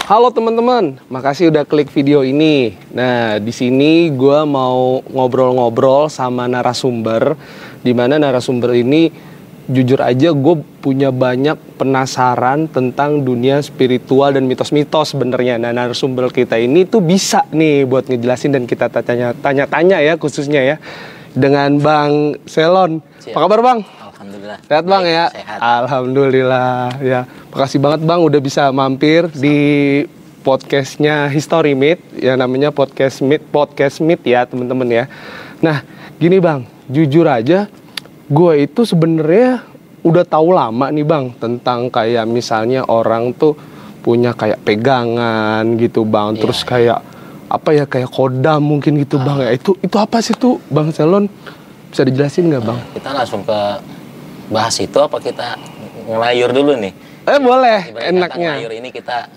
Halo teman-teman, makasih udah klik video ini. Nah, di sini gue mau ngobrol-ngobrol sama narasumber, di mana narasumber ini jujur aja gue punya banyak penasaran tentang dunia spiritual dan mitos-mitos sebenarnya. Nah, narasumber kita ini tuh bisa nih buat ngejelasin dan kita tanya-tanya ya khususnya ya dengan Bang Selon. Siap. Apa kabar Bang? Alhamdulillah. Sehat Bang ya? Sehat. Alhamdulillah ya. Makasih banget Bang udah bisa mampir di podcastnya History Meet. Ya namanya podcast Meet ya teman-teman ya. Nah gini Bang, jujur aja gue itu sebenarnya udah tahu lama nih Bang tentang kayak misalnya orang tuh punya kayak pegangan gitu Bang. Terus kayak apa ya, kayak kodam mungkin gitu Bang ya. Itu apa sih tuh Bang Selon? Bisa dijelasin nggak Bang? Kita langsung ke bahas itu apa kita ngelayur dulu nih? Boleh, Ibarat enaknya. ngelayur ini kita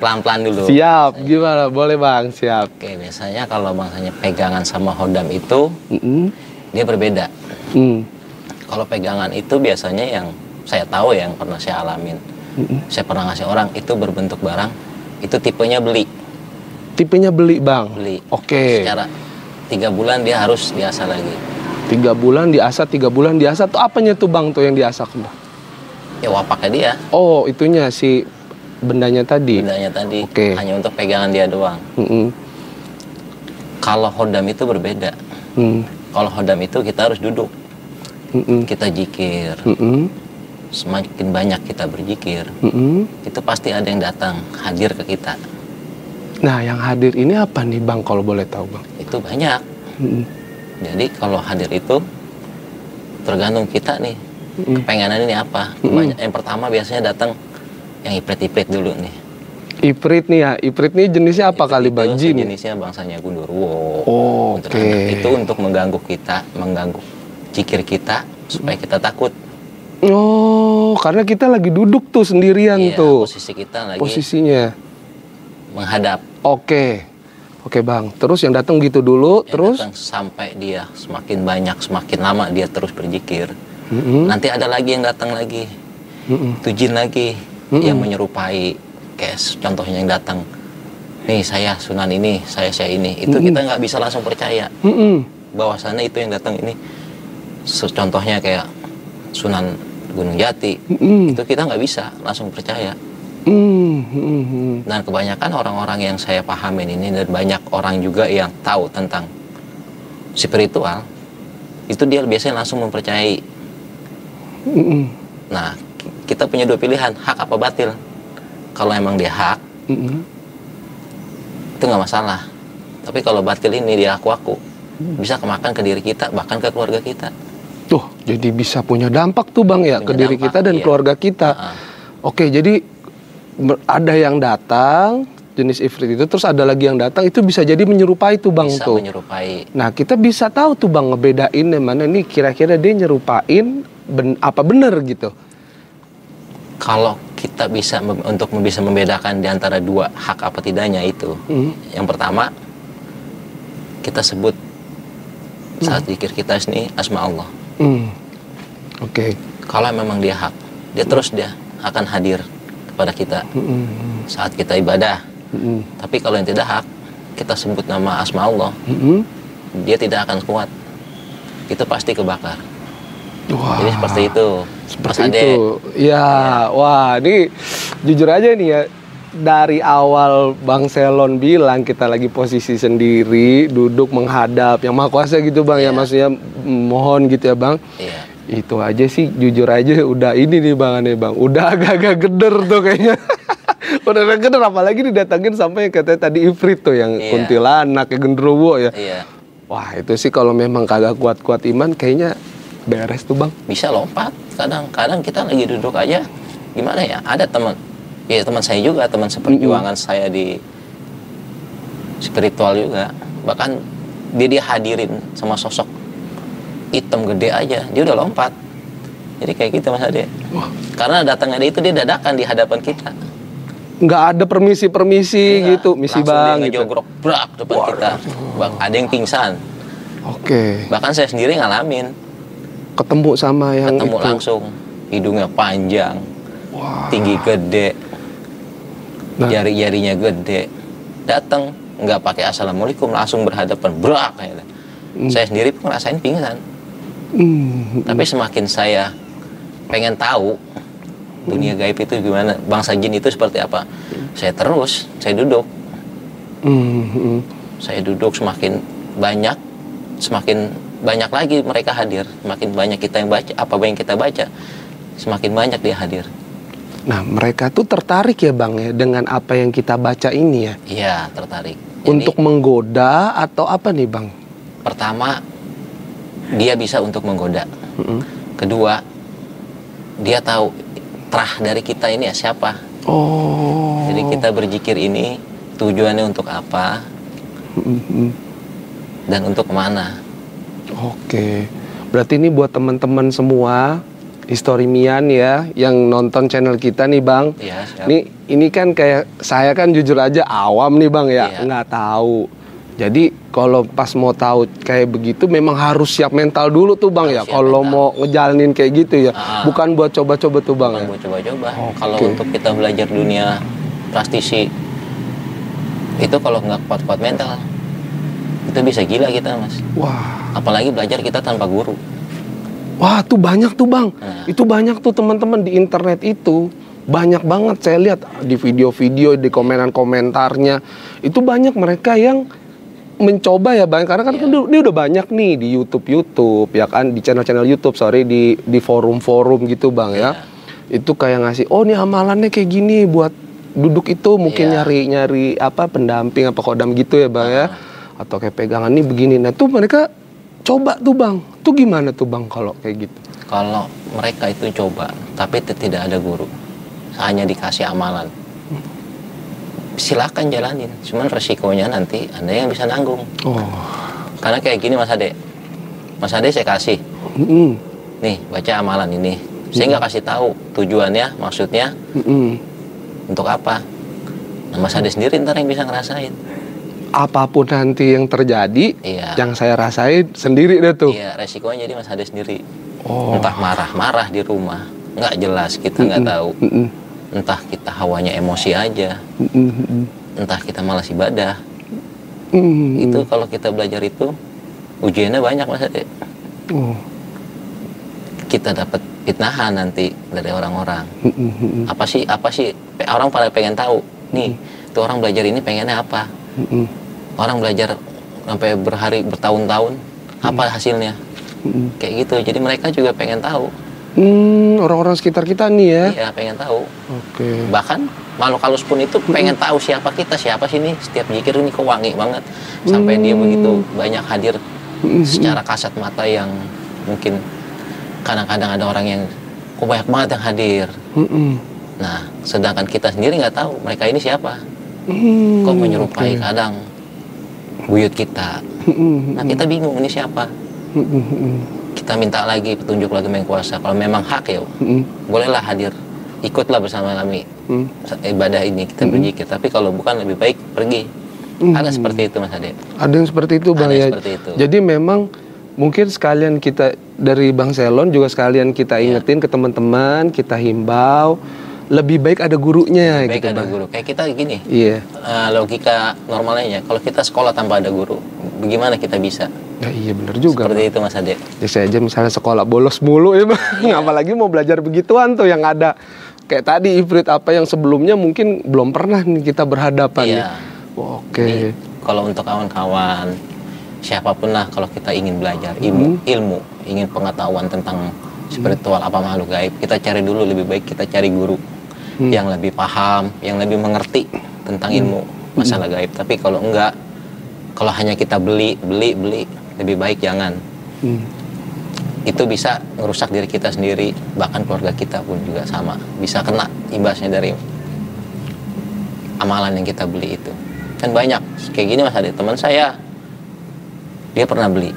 pelan-pelan dulu. Siap, gimana? Boleh Bang, siap. Oke, biasanya kalau bangsanya pegangan sama hodam itu dia berbeda. Kalau pegangan itu biasanya yang saya tahu, yang pernah saya alamin, saya pernah ngasih orang itu berbentuk barang, itu tipenya beli. Tipenya beli Bang? Beli. Oke. Secara 3 bulan dia harus diasah lagi. 3 bulan diasah, 3 bulan diasah. Tuh apanya tuh Bang tuh yang diasah Bang? Ya wapaknya dia. Oh, itunya si bendanya tadi? Bendanya tadi. Oke. Hanya untuk pegangan dia doang. Kalau hodam itu berbeda. Kalau hodam itu kita harus duduk. Kita jikir. Semakin banyak kita berzikir, itu pasti ada yang datang, hadir ke kita. Nah, yang hadir ini apa nih Bang kalau boleh tahu Bang? Itu banyak. Jadi kalau hadir itu tergantung kita nih, kepengenan ini apa. Yang pertama biasanya datang yang iprit-iprit dulu nih. Iprit nih ya, iprit nih jenisnya apa kali Bang? Jin? Jenisnya bangsanya Gundurwo. Oke. Itu untuk mengganggu kita, mengganggu zikir kita supaya kita takut. Oh, karena kita lagi duduk tuh sendirian tuh. Posisi kita lagi posisinya menghadap. Oke Bang, terus yang datang gitu dulu, terus datang sampai dia semakin banyak, semakin lama dia terus berzikir. Nanti ada lagi yang datang lagi, itu jin lagi yang menyerupai, kayak contohnya yang datang. Nih saya Sunan ini, saya ini. Itu kita nggak bisa langsung percaya. Bahwasannya itu yang datang ini, contohnya kayak Sunan Gunung Jati, itu kita nggak bisa langsung percaya. Dan kebanyakan orang-orang yang saya pahamin ini, dan banyak orang juga yang tahu tentang spiritual, itu dia biasanya langsung mempercayai. Nah, kita punya 2 pilihan, hak apa batil. Kalau emang dia hak, itu nggak masalah. Tapi kalau batil ini dia aku bisa kemakan ke diri kita, bahkan ke keluarga kita. Tuh, jadi bisa punya dampak tuh Bang ya, punya ke diri dampak, kita dan keluarga kita. Oke, jadi ada yang datang jenis ifrit itu, terus ada lagi yang datang itu bisa jadi menyerupai tuh Bang. Bisa tuh menyerupai. Nah, kita bisa tahu tuh Bang ngebedain yang mana nih kira-kira dia nyerupain apa bener gitu. Kalau kita bisa untuk bisa membedakan di antara 2 hak apa tidaknya itu, yang pertama kita sebut saat zikir kita ini asma Allah. Oke. Kalau memang dia hak, dia terus dia akan hadir kepada kita saat kita ibadah. Tapi kalau yang tidak hak, kita sebut nama asma Allah, dia tidak akan kuat. Itu pasti kebakar. Wah, jadi seperti itu. Seperti itu. Ya, wah, ini jujur aja nih ya. Dari awal Bang Selon bilang kita lagi posisi sendiri, duduk menghadap yang Maha Kuasa gitu Bang ya, maksudnya mohon gitu ya Bang. Itu aja sih jujur aja udah ini nih Bang, udah agak-agak geder tuh kayaknya. Udah agak geder, apalagi didatangin sampai katanya tadi ifrit tuh yang kuntilanak, kayak genderuwo ya. Wah, itu sih kalau memang kagak kuat-kuat iman kayaknya beres tuh Bang. Bisa lompat. Kadang kita lagi duduk aja, gimana ya, ada teman saya juga, teman seperjuangan saya di spiritual juga, bahkan dia hadirin sama sosok hitam gede aja, dia udah lompat. Jadi kayak gitu Mas Ade. Karena datangnya dia itu dia dadakan di hadapan kita, nggak ada permisi gitu, misi Bang dia ngejogrok brak depan kita. Ada yang pingsan. Bahkan saya sendiri ngalamin, ketemu sama yang ketemu itu langsung, hidungnya panjang, tinggi gede, jari-jarinya gede, datang nggak pakai assalamualaikum, langsung berhadapan, brak kayak. Saya sendiri pun ngerasain pingsan. Tapi semakin saya pengen tahu dunia gaib itu gimana, bangsa jin itu seperti apa, saya duduk. Saya duduk, semakin banyak lagi mereka hadir, semakin banyak kita yang baca, apa yang kita baca, semakin banyak dia hadir. Nah, mereka tuh tertarik ya Bang ya dengan apa yang kita baca ini ya? Iya, tertarik. Untuk menggoda atau apa nih Bang? Pertama, dia bisa untuk menggoda. Kedua, dia tahu terah dari kita ini ya siapa. Jadi kita berzikir ini tujuannya untuk apa dan untuk kemana. Oke, berarti ini buat teman-teman semua Historimian ya yang nonton channel kita nih Bang. Iya, siap. Ini kan kayak saya kan jujur aja awam nih Bang ya, nggak tahu. Jadi kalau pas mau tahu kayak begitu memang harus siap mental dulu tuh Bang ya. Kalau mau ngejalanin kayak gitu ya, bukan buat coba-coba tuh Bang. Bukan buat coba-coba. Kalau untuk kita belajar dunia praktisi itu kalau nggak kuat-kuat mental, itu bisa gila kita Mas. Wah. Apalagi belajar kita tanpa guru. Wah, tuh banyak tuh Bang. Itu banyak tuh teman-teman di internet itu. Banyak banget saya lihat di video-video, di komentar-komentarnya. Itu banyak mereka yang mencoba ya Bang. Karena kan dia udah banyak nih di YouTube ya kan, di channel-channel YouTube, di forum-forum gitu Bang ya. Itu kayak ngasih, oh nih amalannya kayak gini buat duduk itu mungkin nyari apa pendamping apa kodam gitu ya Bang ya. Atau kayak pegangan nih begini. Nah, tuh mereka coba tuh Bang. Tuh gimana tuh Bang kalau kayak gitu? Kalau mereka itu coba, tapi tidak ada guru, hanya dikasih amalan, silakan jalanin. Cuman resikonya nanti Anda yang bisa nanggung. Karena kayak gini Mas Ade saya kasih, nih baca amalan ini. Saya nggak kasih tahu tujuannya, maksudnya, untuk apa. Nah, Mas Ade sendiri ntar yang bisa ngerasain. Apapun nanti yang terjadi, yang saya rasain sendiri deh tuh. Iya, resikonya jadi Mas Ade sendiri. Entah marah-marah di rumah, nggak jelas, kita nggak tahu. Entah kita hawanya emosi aja, entah kita malas ibadah. Itu kalau kita belajar itu, ujiannya banyak Mas Ade. Kita dapat fitnahan nanti dari orang-orang. Apa sih orang pada pengen tahu nih, tuh orang belajar ini pengennya apa. Orang belajar sampai bertahun-tahun, apa hasilnya? Kayak gitu. Jadi mereka juga pengen tahu. Orang-orang sekitar kita nih ya? Iya, pengen tahu. Bahkan makhluk halus pun itu pengen tahu siapa sih nih. Setiap zikir ini kok wangi banget. Sampai dia begitu banyak hadir secara kasat mata yang mungkin kadang-kadang ada orang yang kok banyak banget yang hadir. Nah, sedangkan kita sendiri nggak tahu mereka ini siapa. Kok menyerupai kadang buyut kita. Nah, kita bingung ini siapa. Kita minta lagi petunjuk lagi Maha Kuasa. Kalau memang hak ya, bolehlah hadir, ikutlah bersama kami ibadah ini, kita berzikir. Tapi kalau bukan, lebih baik pergi. Ada seperti itu Mas Ade. Ada yang seperti itu Bang ya. Jadi memang mungkin sekalian kita dari Bang Selon juga sekalian kita ingetin ke teman-teman, kita himbau. Lebih baik ada gurunya gitu, ada guru. Kayak kita gini. Logika normalnya, kalau kita sekolah tanpa ada guru, bagaimana kita bisa? Ya iya benar juga. Seperti itu Mas Ade. Ya saya aja misalnya sekolah bolos mulu ya Bang. Apalagi mau belajar begituan tuh yang ada kayak tadi ifrit apa yang sebelumnya mungkin belum pernah nih kita berhadapan. Oke. Kalau untuk kawan-kawan siapapun lah, kalau kita ingin belajar ilmu, ingin pengetahuan tentang spiritual apa makhluk gaib, kita cari dulu, lebih baik kita cari guru yang lebih paham, yang lebih mengerti tentang ilmu masalah gaib. Tapi kalau enggak, kalau hanya kita beli, lebih baik jangan. Itu bisa merusak diri kita sendiri, bahkan keluarga kita pun juga sama, bisa kena imbasnya dari amalan yang kita beli itu. Kan banyak kayak gini Mas Ade, teman saya dia pernah beli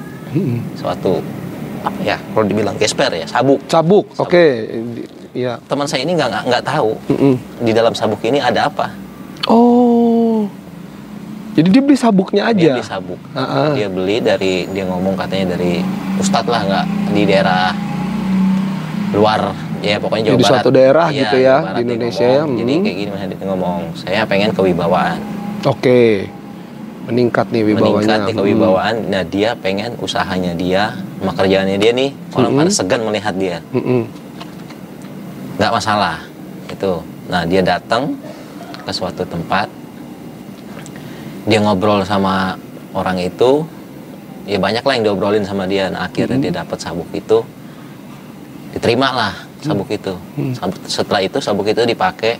suatu apa ya, kalau dibilang gesper ya, sabuk. Oke. Iya. Teman saya ini nggak tahu di dalam sabuk ini ada apa. Oh, jadi dia beli sabuknya aja. Dia beli sabuk. Dia beli dia ngomong katanya dari ustadz lah, nggak di daerah luar Ya pokoknya Jawa Di Barat. suatu daerah Iya, gitu ya, Jawa Barat di dia Indonesia ngomong. ya. Jadi kayak gini Mas Adit ngomong, saya pengen kewibawaan. Oke. Meningkat nih wibawanya. Meningkat di kewibawaan. Nah dia pengen usahanya dia, sama kerjaannya dia nih, orang pada segan melihat dia. Nggak masalah itu. Nah dia datang ke suatu tempat, dia ngobrol sama orang itu, ya banyak lah yang diobrolin sama dia. Nah akhirnya dia dapat sabuk itu, diterima lah sabuk itu. Setelah itu sabuk itu dipakai,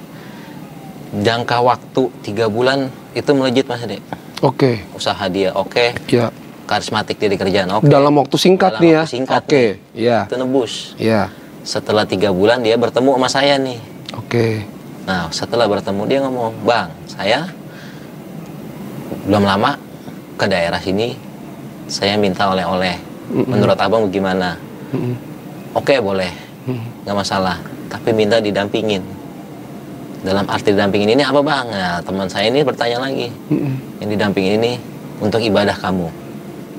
jangka waktu 3 bulan itu melejit Mas Ade. Oke. Usaha dia oke, Ya. karismatik dia di kerjaan oke. Dalam waktu singkat Dalam nih ya. waktu singkat Oke. nih. Ya. Itu nebus. Ya. Setelah 3 bulan dia bertemu sama saya nih. Oke. Nah setelah bertemu dia ngomong, Bang saya belum lama ke daerah sini, saya minta oleh-oleh. Menurut abang bagaimana? Oke boleh, nggak masalah. Tapi minta didampingin. Dalam arti didampingin ini apa bang? Nah, teman saya ini bertanya lagi. Yang didampingin ini untuk ibadah kamu.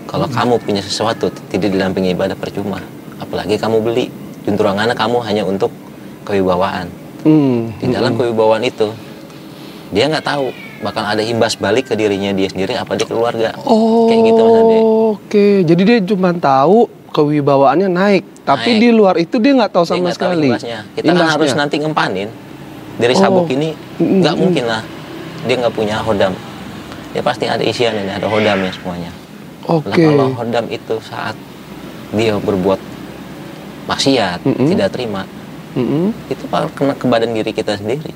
Kalau kamu punya sesuatu tidak didampingi ibadah percuma. Apalagi kamu beli. Junturangannya kamu hanya untuk kewibawaan. Di dalam kewibawaan itu dia nggak tahu bakal ada imbas balik ke dirinya dia sendiri apa di keluarga. Kayak gitu Mas Ade. Oke, jadi dia cuma tahu kewibawaannya naik, tapi Naik. di luar itu dia nggak tahu Dia sama nggak tahu sekali. imbasnya. Kita kan harus nanti ngempanin dari sabuk ini, nggak mungkin lah dia nggak punya hodam. Ya pasti ada isian ini, ada hodamnya semuanya. Nah, Oke. kalau hodam itu saat dia berbuat maksiat, tidak terima, itu bakal kena ke badan diri kita sendiri.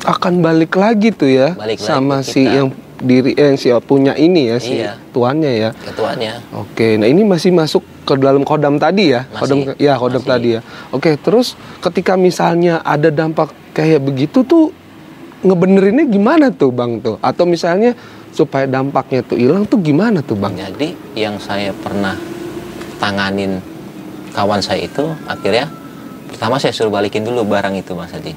Akan balik lagi tuh ya, Balik lagi sama ke si kita. yang yang si punya ini ya, si Iya. tuannya ya. Ketuanya. Oke, nah ini masih masuk ke dalam kodam tadi ya, Masih. kodam Masih. tadi ya. Oke, terus ketika misalnya ada dampak kayak begitu tuh ngebenerinnya gimana tuh bang tuh? Atau misalnya supaya dampaknya tuh hilang tuh gimana tuh bang? Jadi yang saya pernah tanganin kawan saya itu akhirnya pertama saya suruh balikin dulu barang itu Mas Adi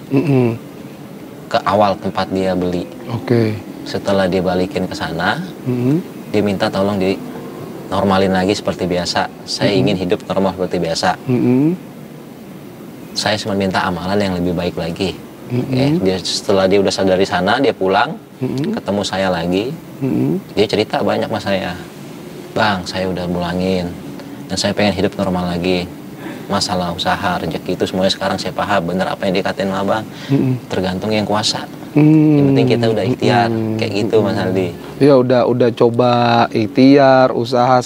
ke awal tempat dia beli. Oke. Setelah dia balikin ke sana, dia minta tolong di normalin lagi seperti biasa. Saya ingin hidup normal seperti biasa. Saya cuma minta amalan yang lebih baik lagi. Oke, setelah dia udah sadar di sana, dia pulang, ketemu saya lagi. Dia cerita banyak sama saya. Bang, saya udah mulangin dan saya pengen hidup normal lagi. Masalah usaha, rezeki itu semuanya sekarang saya paham. Bener apa yang dikatain sama abang, tergantung yang kuasa. Yang penting kita udah ikhtiar, kayak gitu Mas Aldi. Ya udah coba ikhtiar, usaha,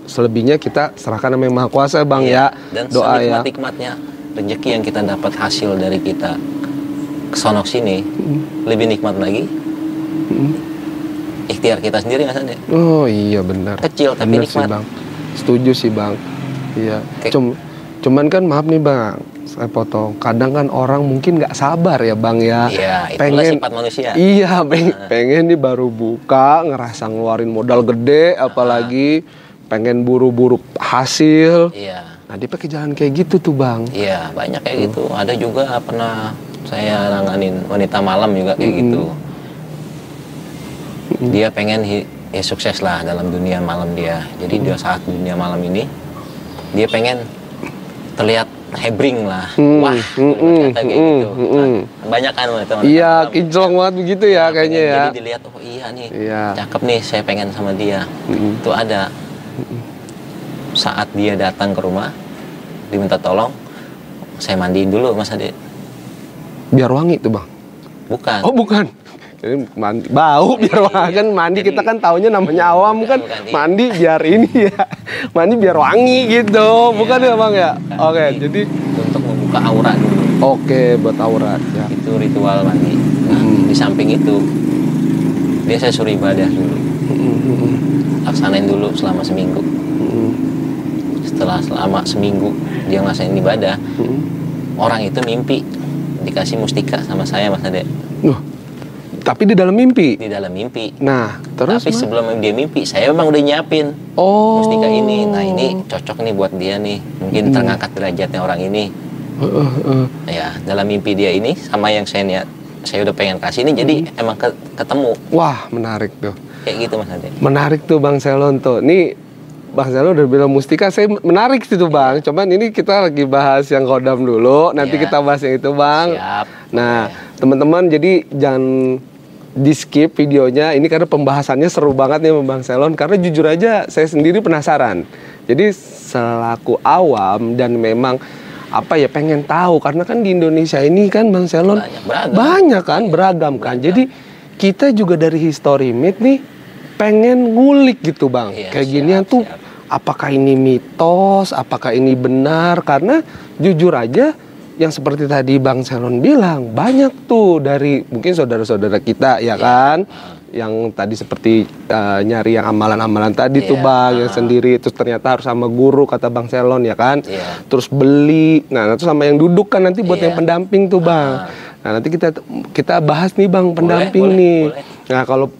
selebihnya kita serahkan sama Yang Maha Kuasa bang ya. Dan Doa ya. senikmat-nikmatnya rezeki yang kita dapat hasil dari kita kesonok sini, lebih nikmat lagi. Ikhtiar kita sendiri Mas Aldi. Oh iya benar. Kecil tapi Benar nikmat. sih bang. Setuju sih bang. Iya. Kayak- Cuman kan maaf nih bang, saya potong. Kadang kan orang mungkin nggak sabar ya bang ya. Iya, itulah sifat manusia. Iya, pengen nih baru buka, ngerasa ngeluarin modal gede, apalagi pengen buru-buru hasil. Iya. Nah dia pakai jalan kayak gitu tuh bang. Iya, banyak kayak gitu. Ada juga pernah saya nanganin wanita malam juga kayak gitu. Dia pengen ya sukses lah dalam dunia malam dia. Jadi dia saat dunia malam ini dia pengen terlihat hebring lah. Wah, kata kayak gitu. Nah, banyak kan wanita Iya, malam. kinclong banget begitu ya kayaknya ya. Jadi dilihat, oh iya nih, Iya. cakep nih, saya pengen sama dia. Itu ada. Saat dia datang ke rumah, diminta tolong, saya mandiin dulu Mas Ade. Biar wangi tuh bang. Bukan. Oh bukan. Jadi mandi, bau biar wangi kan mandi Jadi- kita kan taunya namanya awam kan bukan, iya. mandi biar ini ya mandi biar wangi gitu bukan ya bang ya. Oke jadi Untuk membuka aura dulu. oke buat aurat ya. Itu ritual mandi. Nah, di samping itu, dia saya suruh ibadah dulu. Laksanain dulu selama seminggu. Selama seminggu dia ngelaksanain ibadah, orang itu mimpi dikasih mustika sama saya Mas Ade. Tapi di dalam mimpi. Di dalam mimpi. Nah terus Tapi Mas? sebelum dia mimpi, saya memang udah nyiapin mustika ini. Nah ini cocok nih buat dia nih. Mungkin terangkat derajatnya orang ini. Ya dalam mimpi dia ini sama yang saya niat, saya udah pengen kasih ini. Jadi emang ketemu. Wah menarik tuh. Kayak gitu Mas Ade. Menarik tuh Bang Selon tuh. Nih Bang Selon udah bilang mustika, saya menarik situ Bang. Cuman ini kita lagi bahas yang kodam dulu, nanti kita bahas yang itu Bang. Siap. Nah, teman-teman jadi jangan di skip videonya ini karena pembahasannya seru banget nih sama Bang Selon. Karena jujur aja saya sendiri penasaran. Jadi selaku awam dan memang apa ya pengen tahu karena kan di Indonesia ini kan Bang Selon banyak kan beragam kan. Jadi kita juga dari History Meet nih pengen ngulik gitu Bang. Kayak ginian tuh apakah ini mitos, apakah ini benar? Karena jujur aja yang seperti tadi Bang Selon bilang banyak tuh dari mungkin saudara-saudara kita ya kan yang tadi seperti nyari yang amalan-amalan tadi tuh Bang yang sendiri terus ternyata harus sama guru kata Bang Selon ya kan terus beli nah terus sama yang duduk kan nanti buat yang pendamping tuh Bang nah nanti kita bahas nih Bang pendamping nih nah kalau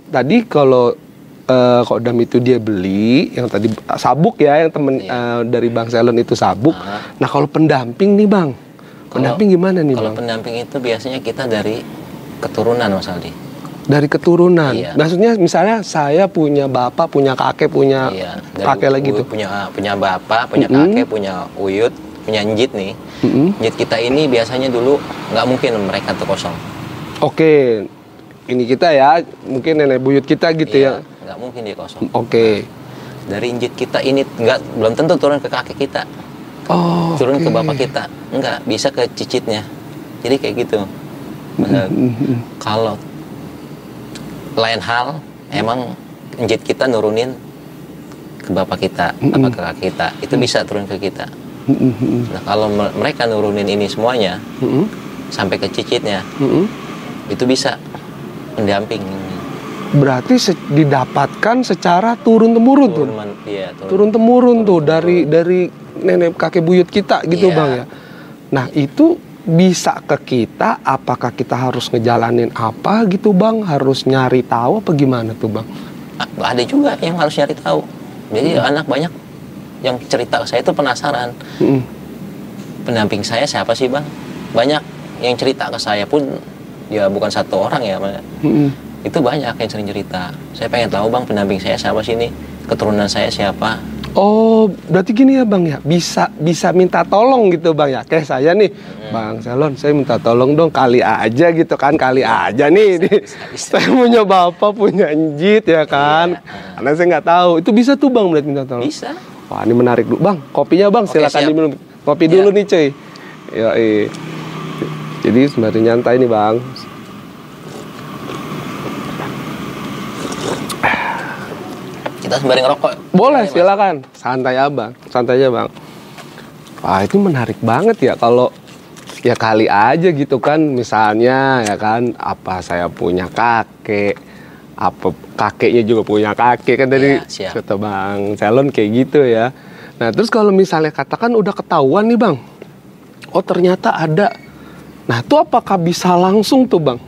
kodam itu dia beli yang tadi sabuk ya yang temen dari Bang Selon itu sabuk nah kalau pendamping nih Bang pendamping gimana nih kalau Bang? Pendamping itu biasanya kita dari keturunan Mas Aldi. Dari keturunan. Maksudnya misalnya saya punya bapak, punya kakek, punya kakek lagi tuh. Punya bapak, punya kakek, punya uyut, punya njit nih. Njit kita ini biasanya dulu nggak mungkin mereka tuh kosong. Oke. Ini kita ya, mungkin nenek buyut kita gitu ya. Nggak mungkin dia kosong. Oke. Dari njit kita ini belum tentu turun ke kakek kita. Turun ke bapak kita. Enggak, bisa ke cicitnya. Jadi kayak gitu. Kalau lain hal, emang njit kita nurunin ke bapak kita, apa ke kakak kita, itu bisa turun ke kita. Nah kalau mereka nurunin ini semuanya sampai ke cicitnya, itu bisa pendamping. Berarti didapatkan secara turun temurun tuh. Turun temurun tuh dari nenek kakek buyut kita gitu Bang ya. Nah itu bisa ke kita, apakah kita harus ngejalanin apa gitu Bang? Harus nyari tahu apa gimana tuh Bang? Ada juga yang harus nyari tahu. Jadi anak banyak yang cerita saya itu penasaran. Pendamping saya siapa sih Bang? Banyak yang cerita ke saya pun ya bukan satu orang ya. Itu banyak yang sering cerita. Saya pengen tahu Bang pendamping saya siapa sih nih? Keturunan saya siapa? Oh, berarti gini ya Bang ya, bisa minta tolong gitu Bang ya. Kayak saya nih, Bang Selon, saya minta tolong dong kali aja gitu kan, kali aja nih. Bisa. Saya punya bapak, punya njit ya kan. Karena saya nggak tahu, itu bisa tuh Bang berarti minta tolong. Bisa. Wah ini menarik dulu Bang, kopinya Bang silakan diminum. Kopi dulu nih cuy. Ya, jadi sembari nyantai nih Bang. Kita sembari ngerokok. Boleh, silakan. Santai aja Bang. Wah, itu menarik banget ya kalau ya kali aja gitu kan misalnya ya kan apa saya punya kakek, apa kakeknya juga punya kakek kan dari kata Bang Selon kayak gitu ya. Nah, terus kalau misalnya katakan udah ketahuan nih Bang. Oh, ternyata ada. Nah, itu apakah bisa langsung tuh Bang?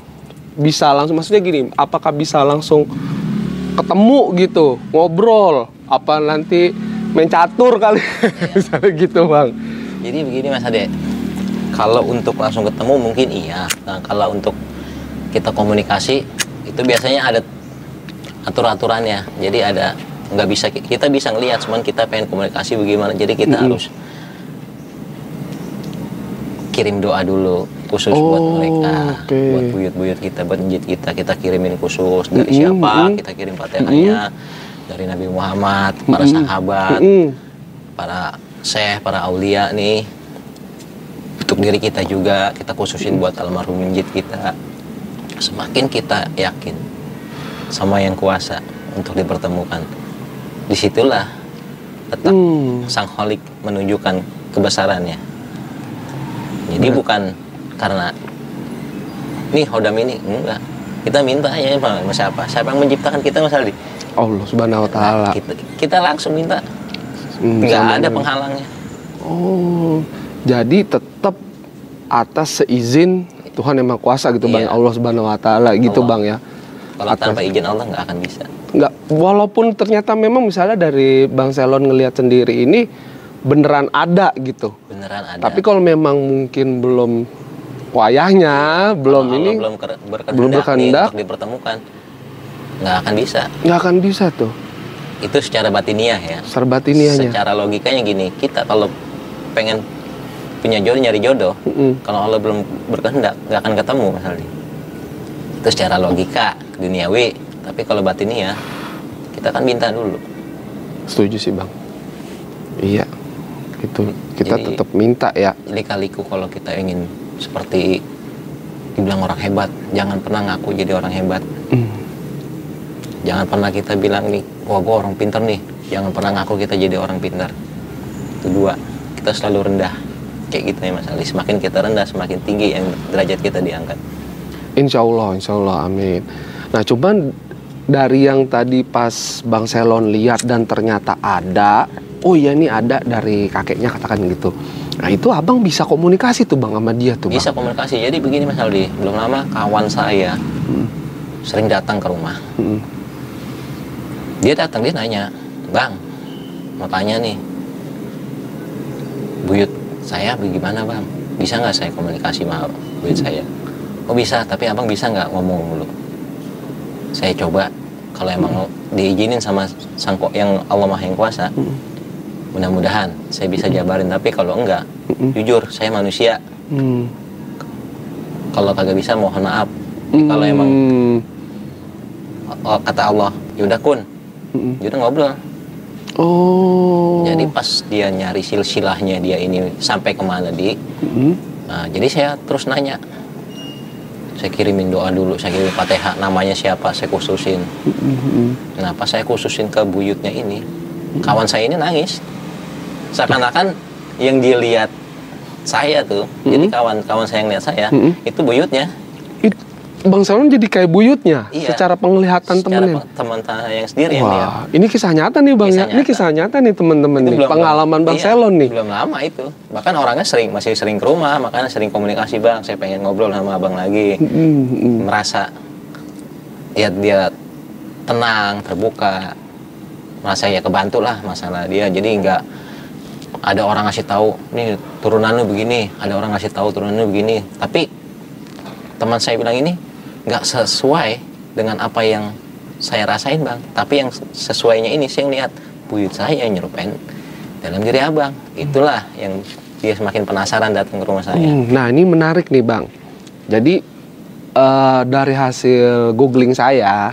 Bisa langsung maksudnya gini, apakah bisa langsung ketemu gitu, ngobrol, apa nanti main catur kali, misalnya gitu Bang. Jadi begini Mas Ade, kalau untuk langsung ketemu mungkin iya. Nah, kalau untuk kita komunikasi itu biasanya ada aturannya. Jadi ada nggak bisa kita bisa ngelihat, cuman kita pengen komunikasi bagaimana. Jadi kita harus kirim doa dulu khusus buat mereka, buat buyut-buyut kita, buat njit kita kirimin khusus dari siapa, kita kirim Fatihahnya dari Nabi Muhammad, para sahabat, para syekh, para aulia nih. Untuk diri kita juga kita khususin buat almarhum njit kita. Semakin kita yakin sama yang kuasa untuk dipertemukan, disitulah letak sang holik menunjukkan kebesarannya. Jadi bukan karena nih hodam ini, enggak. Kita minta ya sama siapa? Siapa yang menciptakan kita Mas Aldi? Allah Subhanahu wa taala. Kita langsung minta. Enggak ada penghalangnya. Oh. Jadi tetap atas seizin Tuhan yang Maha Kuasa gitu Bang, Allah Subhanahu wa taala gitu Bang ya. Kalau tanpa izin Allah nggak akan bisa. Nggak, walaupun ternyata memang misalnya dari Bang Selon ngelihat sendiri ini beneran ada gitu. Beneran ada. Tapi kalau memang mungkin belum wayahnya, belum berkehendak untuk dipertemukan, nggak akan bisa. Nggak akan bisa tuh. Itu secara batiniah ya. Secara batiniahnya. Secara logikanya gini, kita kalau pengen punya jodoh, nyari jodoh, kalau Allah belum berkehendak, nggak akan ketemu misalnya. Itu secara logika duniawi. Tapi kalau batiniah, kita kan minta dulu. Setuju sih Bang. Iya. Itu kita Jadi, tetap minta ya. Jadi kaliku kalau kita ingin seperti dibilang orang hebat, jangan pernah ngaku jadi orang hebat. Jangan pernah kita bilang nih, wah gue orang pintar nih. Jangan pernah ngaku kita jadi orang pintar. Itu dua, kita selalu rendah. Kayak gitu ya Mas Ali. Semakin kita rendah, semakin tinggi yang derajat kita diangkat. Insya Allah, amin. Nah cuman dari yang tadi pas Bang Selon lihat dan ternyata ada, oh iya nih ada dari kakeknya katakan gitu. Nah itu abang bisa komunikasi tuh Bang sama dia tuh Bang? Bisa komunikasi. Jadi begini Mas Aldi, belum lama kawan saya sering datang ke rumah. Dia datang, dia nanya, Bang, mau tanya nih, buyut saya bagaimana Bang? Bisa nggak saya komunikasi sama buyut saya? Oh bisa, tapi abang bisa nggak ngomong dulu? Saya coba, kalau emang diizinin sama sangkok yang Allah Maha Yang Kuasa, mudah-mudahan saya bisa jabarin. Tapi kalau enggak, jujur saya manusia. Kalau kagak bisa mohon maaf. Kalau emang kata Allah, yaudah kun, yaudah ngobrol. Oh. Jadi pas dia nyari silsilahnya dia ini sampai kemana nah, jadi saya terus nanya. Saya kirimin doa dulu, saya kirim Fatihah, namanya siapa, saya khususin. Kenapa saya khususin ke buyutnya ini? Kawan saya ini nangis. Seakan-akan yang dilihat saya tuh, jadi kawan-kawan saya yang lihat saya, itu buyutnya. Bang Selon jadi kayak buyutnya, Iya, secara penglihatan temennya. Teman yang sendiri yang lihat. Wah, ini kisah nyata nih Bang ya. Ini kisah nyata nih teman-teman nih. Pengalaman Bang Selon nih. Belum lama itu. Bahkan orangnya masih sering ke rumah, makanya sering komunikasi Bang. Saya pengen ngobrol sama abang lagi. Merasa ya dia tenang, terbuka. Merasa ya kebantu lah masalah dia. Jadi nggak ada orang ngasih tahu, nih turunan lu begini. Ada orang ngasih tahu turunan lu begini. Tapi teman saya bilang ini nggak sesuai dengan apa yang saya rasain Bang, tapi yang sesuainya ini saya lihat buyut saya nyerupain dalam diri abang. Itulah yang dia semakin penasaran datang ke rumah saya. Nah ini menarik nih Bang. Jadi dari hasil googling saya,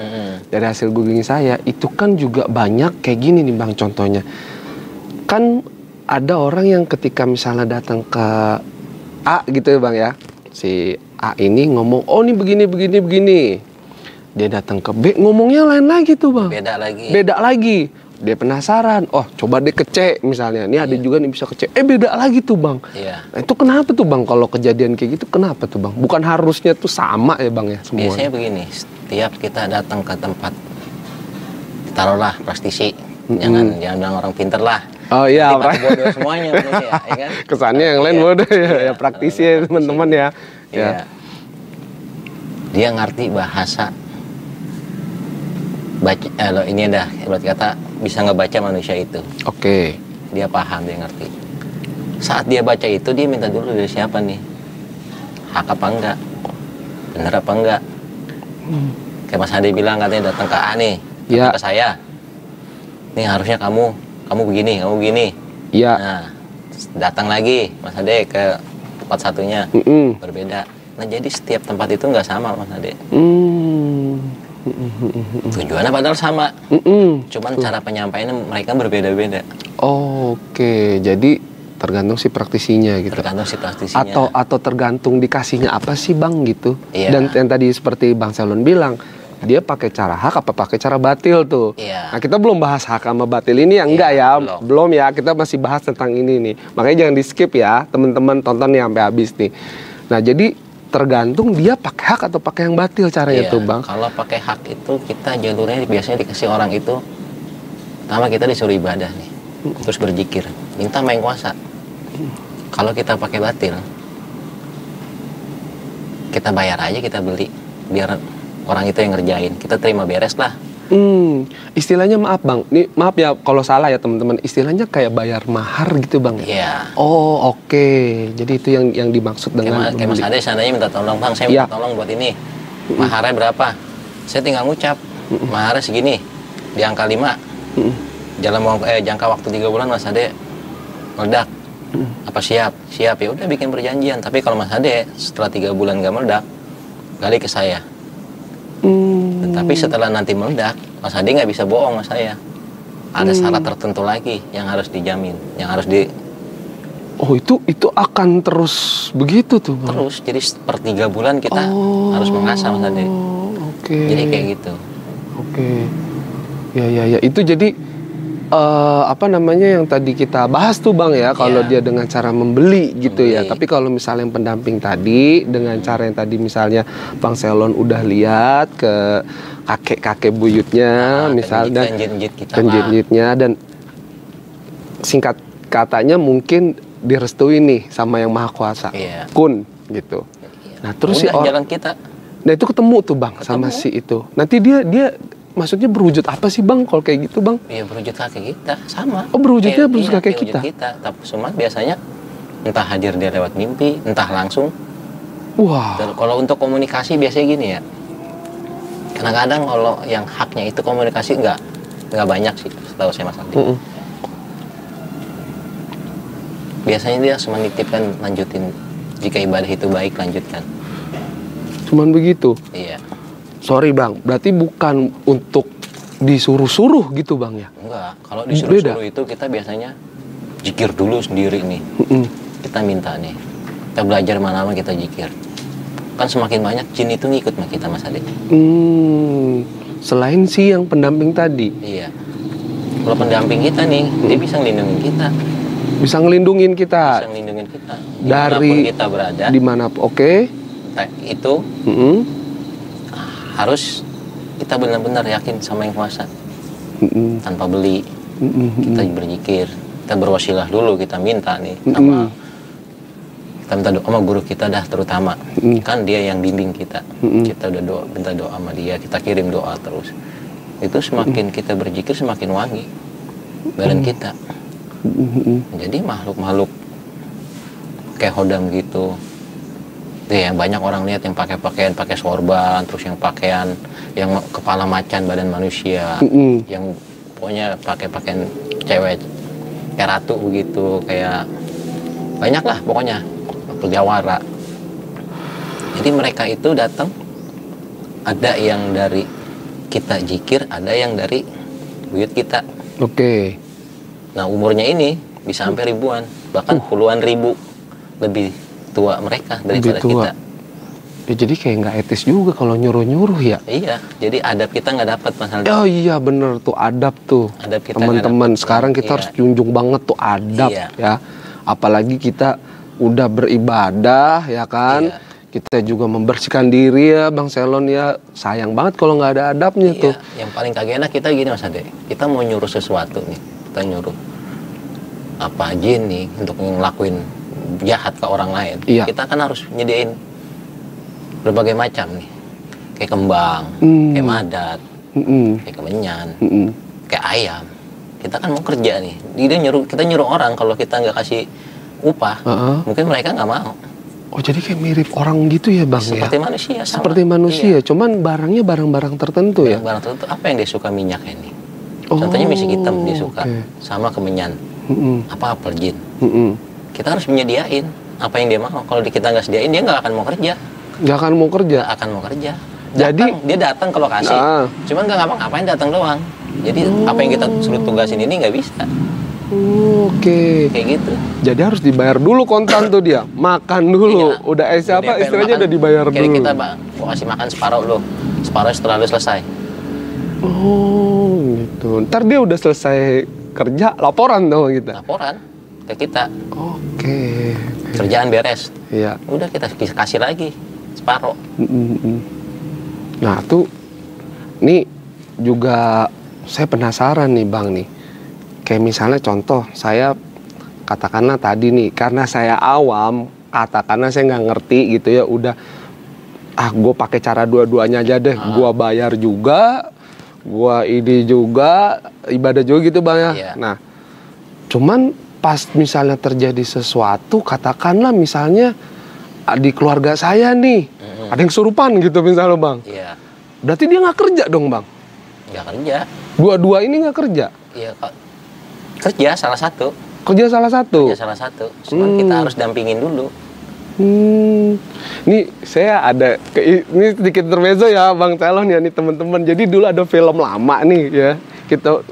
itu kan juga banyak kayak gini nih Bang. Contohnya kan ada orang yang ketika misalnya datang ke A gitu ya Bang ya, si A ini ngomong, oh ini begini. Dia datang ke B, ngomongnya lain lagi tuh Bang. Beda lagi. Dia penasaran, oh coba deh ke C misalnya. Ini ada juga nih bisa ke C. Beda lagi tuh Bang. Nah itu kenapa tuh Bang kalau kejadian kayak gitu, kenapa tuh Bang? Bukan harusnya tuh sama ya Bang ya semua? Biasanya begini, setiap kita datang ke tempat, taruhlah praktisi, jangan bilang orang pinter lah. Oh iya, bodoh semuanya manusia, ya kan? Kesannya yang lain bodoh ya praktisi ya teman-teman ya. Iya. Dia ngerti bahasa baca, ini dah berarti kata bisa ngebaca manusia itu. Oke. Dia paham, dia ngerti. Saat dia baca itu dia minta dulu dari siapa nih, hak apa enggak, bener apa enggak. Kayak Mas Hadi bilang katanya datang ke A nih, datang ke saya. Nih harusnya kamu begini. Iya. Nah, datang lagi Mas Hadi ke tempat satunya berbeda. Nah jadi setiap tempat itu nggak sama Mas Hadi. Tujuannya padahal sama, cuman cara penyampaiannya mereka berbeda-beda. Oke, jadi tergantung si praktisinya gitu. Tergantung si praktisinya. Atau tergantung dikasihnya apa sih Bang gitu. Iya. Dan yang tadi seperti Bang Selon bilang, dia pakai cara hak apa pakai cara batil tuh. Iya. Nah kita belum bahas hak sama batil ini ya, enggak ya, belum ya. Kita masih bahas tentang ini nih. Makanya jangan di skip ya, teman-teman tonton nih sampai habis nih. Nah jadi tergantung dia pakai hak atau pakai yang batil caranya tuh Bang. Kalau pakai hak itu kita jalurnya biasanya dikasih orang itu, pertama kita disuruh ibadah nih, terus berzikir, minta Maha Yang Kuasa. Kalau kita pakai batil, kita bayar aja, kita beli, biar orang itu yang ngerjain, kita terima beres lah. Istilahnya maaf Bang, nih maaf ya kalau salah ya teman-teman, istilahnya kayak bayar mahar gitu Bang. Iya. Oh oke. Jadi itu yang dimaksud dengan kayak Mas Ade seandainya minta tolong Bang, saya minta tolong buat ini, maharnya berapa? Saya tinggal ngucap, maharnya segini, di angka 5. Jangka waktu 3 bulan Mas Ade meledak. Apa siap? Siap, ya udah bikin perjanjian. Tapi kalau Mas Ade setelah 3 bulan nggak meledak, balik ke saya. Tapi setelah nanti meledak, Mas Ade nggak bisa bohong sama saya. Ada syarat tertentu lagi yang harus dijamin, yang harus Oh, itu akan terus begitu tuh, Bang? Terus, jadi per 3 bulan kita harus mengasah Mas Ade. Oke. Jadi kayak gitu. Oke. Ya. Itu jadi apa namanya yang tadi kita bahas tuh, Bang, ya, kalau dia dengan cara membeli gitu ya. Tapi kalau misalnya yang pendamping tadi dengan cara yang tadi misalnya Bang Selon udah lihat ke kakek-kakek buyutnya, misalnya penjinjitnya, dan singkat katanya mungkin direstui nih sama yang Maha Kuasa, kun gitu. Nah terus jalan kita. Nah itu ketemu tuh, Bang, sama si itu. Nanti dia maksudnya berwujud apa sih, Bang, kalau kayak gitu, Bang? Iya, berwujud kakek kita sama. Oh, berwujudnya berwujud kakek kita. Tapi cuma biasanya entah hadir dia lewat mimpi, entah langsung. Wah. Kalau untuk komunikasi biasanya gini ya. Kadang-kadang kalau yang haknya itu komunikasi nggak banyak sih, setahu saya Mas Aldi. Biasanya dia cuma nitipkan, lanjutin. Jika ibadah itu baik, lanjutkan. Cuman begitu? Iya. Sorry, Bang, berarti bukan untuk disuruh-suruh gitu, Bang, ya? Enggak, kalau disuruh-suruh itu kita biasanya zikir dulu sendiri nih. Kita minta nih, kita belajar mana-mana kita zikir. Kan semakin banyak jin itu ngikut sama kita, Mas Ade. Selain si yang pendamping tadi? Iya. Kalau pendamping kita nih, dia bisa ngelindungin kita. Bisa ngelindungin kita? Bisa ngelindungin kita. Dari kita berada. Dimanapun, oke. Itu harus kita benar-benar yakin sama yang kuasa. Tanpa beli. Kita berzikir. Kita berwasilah dulu, kita minta nih sama kita minta doa sama guru kita dah terutama. Kan dia yang bimbing kita. Kita udah minta doa sama dia, kita kirim doa terus. Itu semakin kita berzikir semakin wangi badan kita. Jadi makhluk-makhluk kayak hodam gitu. Ya, banyak orang lihat yang pakai sorban, terus yang pakaian yang kepala macan badan manusia, yang pokoknya pakai pakaian cewek kayak ratu begitu, kayak banyak lah pokoknya jawara. Jadi mereka itu datang, ada yang dari kita zikir, ada yang dari buyut kita. Oke. Nah umurnya ini bisa sampai ribuan, bahkan puluhan ribu lebih tua mereka daripada kita. Ya, jadi kayak nggak etis juga kalau nyuruh-nyuruh ya. Iya, jadi adab kita nggak dapat Mas Aldi. Oh iya bener tuh adab tuh. Adab kita teman-teman sekarang kita harus junjung banget tuh adab ya. Apalagi kita udah beribadah ya kan. Kita juga membersihkan diri ya Bang Selon ya. Sayang banget kalau nggak ada adabnya tuh. Yang paling kagak enak kita gini Mas Ade. Kita mau nyuruh sesuatu nih. Kita nyuruh apa aja nih untuk ngelakuin jahat ke orang lain. Kita kan harus nyediain berbagai macam nih. Kayak kembang, kayak madat, kayak kemenyan, kayak ayam. Kita kan mau kerja nih. Kita nyuruh orang kalau kita nggak kasih upah, mungkin mereka nggak mau. Oh jadi kayak mirip orang gitu ya Bang? Seperti manusia sama. Seperti manusia, cuman barangnya barang-barang tertentu ya? Barang tertentu, apa yang dia suka minyaknya nih? Contohnya misik hitam dia suka, sama kemenyan, apa apel jin. Kita harus menyediain apa yang dia mau. Kalau kita nggak sediain, dia nggak akan mau kerja. Nggak akan mau kerja? Nggak akan mau kerja. Jadi dia datang ke lokasi, cuman nggak ngapa-ngapain, datang doang. Jadi apa yang kita suruh tugasin ini nggak bisa. Kayak gitu. Jadi harus dibayar dulu kontan tuh dia. Makan dulu. Udah apa istilahnya udah dibayar dulu. Kayak kita mau kasih makan separuh lo. Separuh setelah lo selesai. Oh gitu. Ntar dia udah selesai kerja laporan dong kita. Laporan ke kita. Oke. Kerjaan beres. Iya. Udah kita kasih lagi separuh. Nah tuh, nih juga saya penasaran nih Bang nih. Kayak misalnya contoh, saya katakanlah tadi nih, karena saya awam, katakanlah saya nggak ngerti gitu ya, udah, gue pakai cara dua-duanya aja deh, gue bayar juga, gue ini juga, ibadah juga gitu Bang ya. Iya. Nah, cuman pas misalnya terjadi sesuatu, katakanlah misalnya di keluarga saya nih, ada yang kesurupan gitu misalnya Bang. Iya. Berarti dia nggak kerja dong Bang? Nggak kerja. Dua-dua ini nggak kerja? Iya, kerja salah satu. Kerja salah satu? Kerja salah satu. Cuman kita harus dampingin dulu. Ini saya ada, ini sedikit intermezzo ya Bang Celon ya nih teman-teman. Jadi dulu ada film lama nih ya.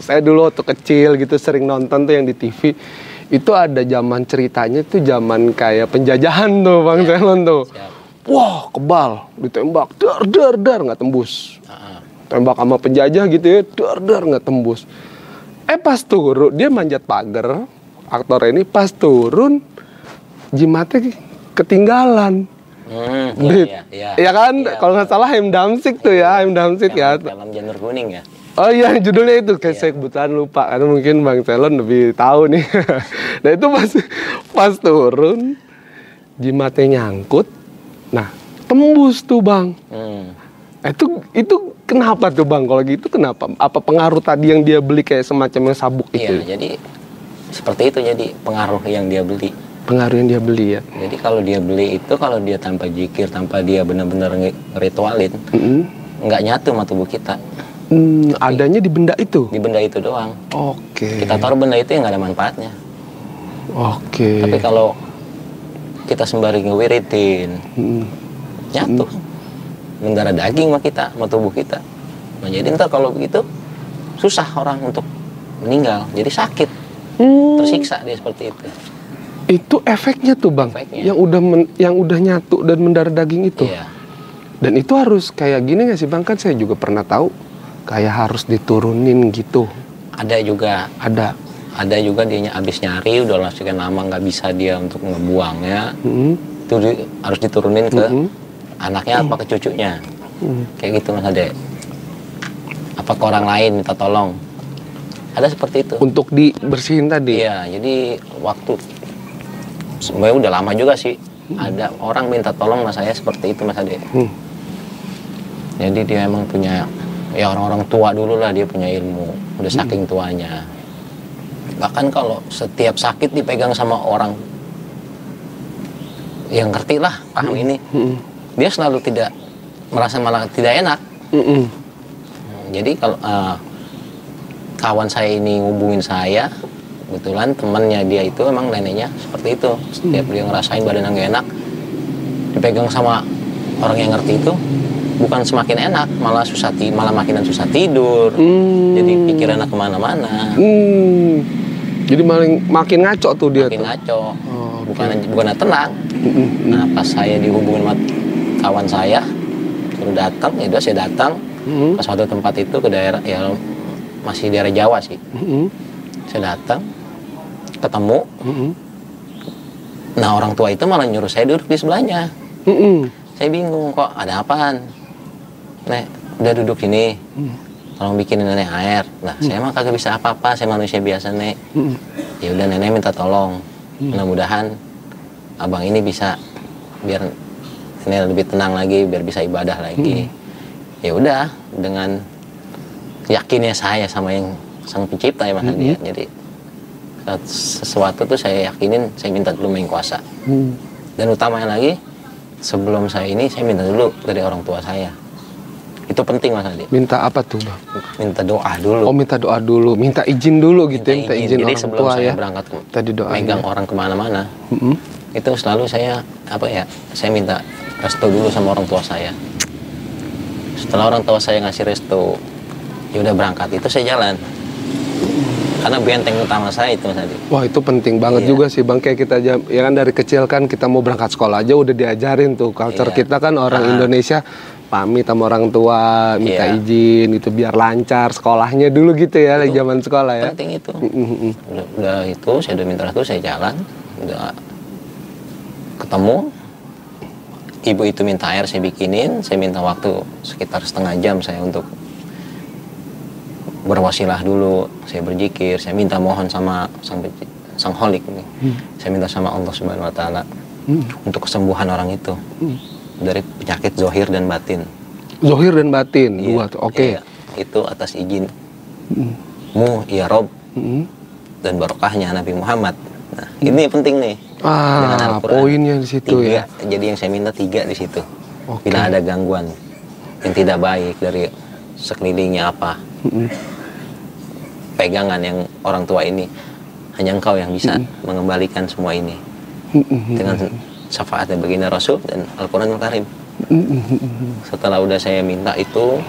Saya dulu waktu kecil gitu sering nonton tuh yang di TV. Itu ada zaman ceritanya tuh zaman kayak penjajahan tuh Bang Celon tuh. Siap. Wah, kebal, ditembak, dar nggak tembus. Tembak sama penjajah gitu ya, dar nggak tembus. Pas turun, dia manjat pagar, aktor ini pas turun, jimatnya ketinggalan. Iya kan, kalau nggak salah Haim Damsik tuh ya, Haim Damsik ya. Film Janur Kuning ya. Oh iya, judulnya itu, kayak saya kebetulan lupa, karena mungkin Bang Celon lebih tahu nih. Nah itu pas turun, jimatnya nyangkut. Nah, tembus tuh Bang. Itu kenapa tuh Bang? Kalau gitu kenapa? Apa pengaruh tadi yang dia beli kayak semacam yang sabuk itu? Iya, jadi seperti itu jadi pengaruh yang dia beli. Pengaruh yang dia beli ya. Jadi kalau dia beli itu, kalau dia tanpa zikir, tanpa dia benar-benar ritualin, nggak nyatu sama tubuh kita. Adanya di benda itu? Di benda itu doang. Oke. Kita taruh benda itu yang nggak ada manfaatnya. Oke. Tapi kalau kita sembari ngewiritin, nyatu, mendarah daging sama kita, sama tubuh kita. Nah jadi ntar kalau begitu susah orang untuk meninggal, jadi sakit, tersiksa dia seperti itu. Itu efeknya tuh Bang, efeknya. yang udah nyatu dan mendarah daging itu. Iya. Dan itu harus kayak gini nggak sih Bang? Kan saya juga pernah tahu kayak harus diturunin gitu. Ada juga. Ada juga dia habis nyari udah sekian lama nggak bisa dia untuk ngebuangnya, itu harus diturunin ke anaknya apa ke cucunya, kayak gitu Mas Ade. Apa ke orang lain minta tolong, ada seperti itu. Untuk dibersihin tadi? Iya, jadi waktu sebenarnya udah lama juga sih, ada orang minta tolong sama saya seperti itu Mas Ade. Jadi dia emang punya, ya orang-orang tua dulu lah, dia punya ilmu, udah saking tuanya. Bahkan kalau setiap sakit dipegang sama orang yang ngerti lah, paham ini, dia selalu tidak merasa malah tidak enak. Jadi kalau kawan saya ini ngubungin saya, kebetulan temannya dia itu emang neneknya seperti itu. Setiap dia ngerasain badan nggak enak, dipegang sama orang yang ngerti itu, bukan semakin enak, malah makinan susah tidur. Jadi pikirannya kemana-mana. Jadi makin ngaco tuh dia. Makin ngaco. Bukan tenang. Nah pas saya dihubungin sama kawan saya, suruh datang, ya udah saya datang ke suatu tempat itu, ke daerah ya masih daerah Jawa sih. Saya datang, ketemu. Nah orang tua itu malah nyuruh saya duduk di sebelahnya. Saya bingung, kok ada apaan? Nek, udah duduk sini. Tolong bikinin nenek air. Nah, saya mah kagak bisa apa-apa, saya manusia biasa, Nek. Ya udah nenek minta tolong. Mudah-mudahan abang ini bisa biar nenek lebih tenang lagi, biar bisa ibadah lagi. Ya udah, dengan yakinnya saya sama yang Sang Pencipta ya Mas Andi. Jadi sesuatu tuh saya yakinin, saya minta dulu Maha Kuasa. Dan utamanya lagi, sebelum saya ini saya minta dulu dari orang tua saya. Itu penting Mas Andi. Minta apa tuh Bang? Minta doa dulu. Oh minta doa dulu, minta izin dulu gitu, minta izin jadi orang sebelum tua saya ya. Berangkat tadi doa megang orang kemana-mana, itu selalu saya saya minta restu dulu sama orang tua saya. Setelah orang tua saya ngasih restu, ya udah berangkat, itu saya jalan. Karena benteng utama saya itu Mas Adi. Wah itu penting banget juga sih Bang, kayak kita ya kan dari kecil kan kita mau berangkat sekolah aja udah diajarin tuh culture kita kan orang Indonesia pamit sama orang tua, minta izin itu biar lancar sekolahnya dulu gitu ya, lagi zaman sekolah ya. Penting itu. Udah itu saya udah minta restu, saya jalan, udah ketemu. Ibu itu minta air saya bikinin, saya minta waktu sekitar setengah jam saya untuk berwasilah dulu, saya berzikir, saya minta mohon sama sang Holik nih. Saya minta sama Allah Subhanahu wa taala untuk kesembuhan orang itu. Dari penyakit zohir dan batin. Zohir dan batin, dua tuh, oke. Iya, itu atas izin-Mu ya Rob dan barokahnya Nabi Muhammad. Nah, ini penting nih. Poinnya di situ ya. Jadi yang saya minta 3 di situ. Bila ada gangguan yang tidak baik dari sekelilingnya apa, pegangan yang orang tua ini. Hanya engkau yang bisa mengembalikan semua ini dengan syafaatnya baginda Rasul dan Al-Quranul Karim. Setelah udah saya minta itu,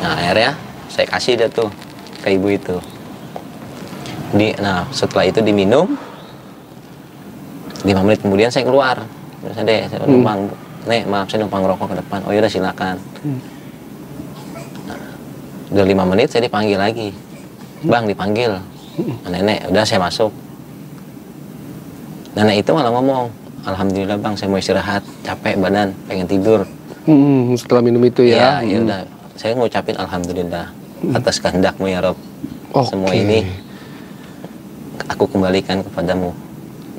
nah akhirnya saya kasih dia tuh ke ibu itu. Nah setelah itu diminum, 5 menit kemudian saya keluar. Terus saya numpang, Nek maaf saya numpang ngerokok ke depan. Oh yaudah silakan. Nah, udah 5 menit saya dipanggil lagi. Bang dipanggil. Nenek, udah saya masuk. Nenek itu malah ngomong, Alhamdulillah bang, saya mau istirahat, capek badan, pengen tidur. Setelah minum itu ya? Ya udah, saya ngucapin Alhamdulillah atas kehendakmu ya Rob. Semua ini aku kembalikan kepadamu.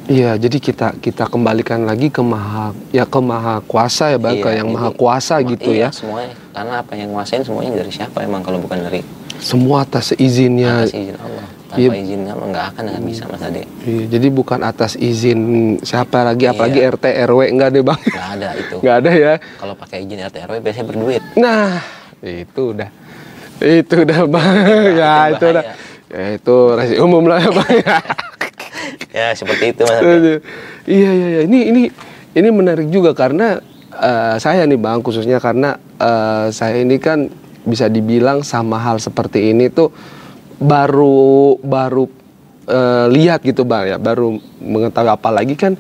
Iya, jadi kita kembalikan lagi ke maha kuasa ya bang, ke yang maha kuasa gitu ya. Semuanya, karena apa yang nguasain semuanya dari siapa emang kalau bukan dari semua atas izinnya. Atas izin Allah. Tanpa izinnya nggak akan bisa Mas Ade. Iya, jadi bukan atas izin siapa lagi, apalagi RT RW nggak ada bang. Nggak ada itu. Nggak ada ya. Kalau pakai izin RT RW biasanya berduit. Nah, itu udah bang. Ya itu udah. Ya itu rahasia umum lah ya bang. Ya seperti itu Mas Ade. Iya. Ini menarik juga karena saya nih bang, khususnya karena saya ini kan bisa dibilang sama hal seperti ini tuh baru lihat gitu bang ya, baru mengetahui. Apalagi kan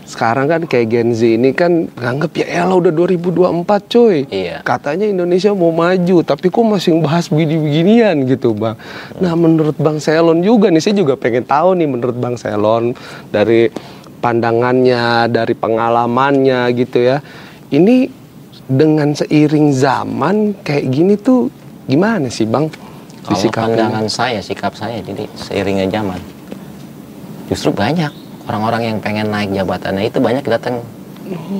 sekarang kan kayak Gen Z ini kan nganggep ya elah udah 2024 coy. Iya. Katanya Indonesia mau maju tapi kok masih bahas beginian gitu bang. Nah menurut Bang Selon juga nih, saya juga pengen tahu nih menurut Bang Selon dari pandangannya, dari pengalamannya gitu ya. Ini dengan seiring zaman kayak gini tuh gimana sih bang? Kalau pandangan saya, sikap saya, jadi seiringnya zaman justru banyak orang-orang yang pengen naik jabatannya itu banyak datang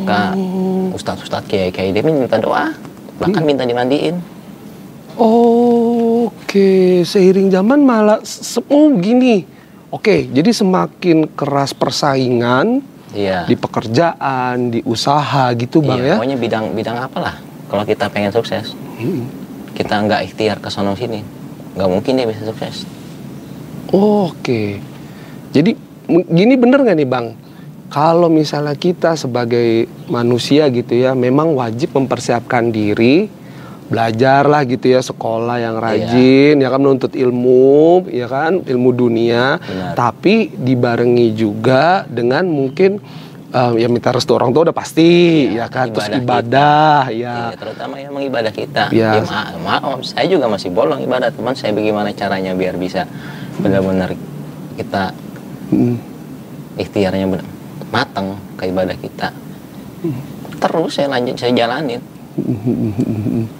ke ustadz-ustadz kiai dia minta doa, bahkan minta dimandiin. Oke, seiring zaman malah gini. Oke, jadi semakin keras persaingan. Iya. Di pekerjaan, di usaha gitu bang ya. Pokoknya bidang apalah. Kalau kita pengen sukses, kita nggak ikhtiar ke sono sini, nggak mungkin dia bisa sukses. Oke. Jadi gini bener nggak nih bang? Kalau misalnya kita sebagai manusia gitu ya, memang wajib mempersiapkan diri, belajar lah gitu ya, sekolah yang rajin, ya kan, menuntut ilmu, ya kan, ilmu dunia. Benar. Tapi dibarengi juga dengan mungkin ya minta restu orang tua udah pasti, ya kan, terus ibadah, ya. Terutama yang mengibadah kita. Ya. Maaf, saya juga masih bolong ibadah, teman saya bagaimana caranya biar bisa benar-benar kita ikhtiarnya matang ke ibadah kita. Terus saya jalanin.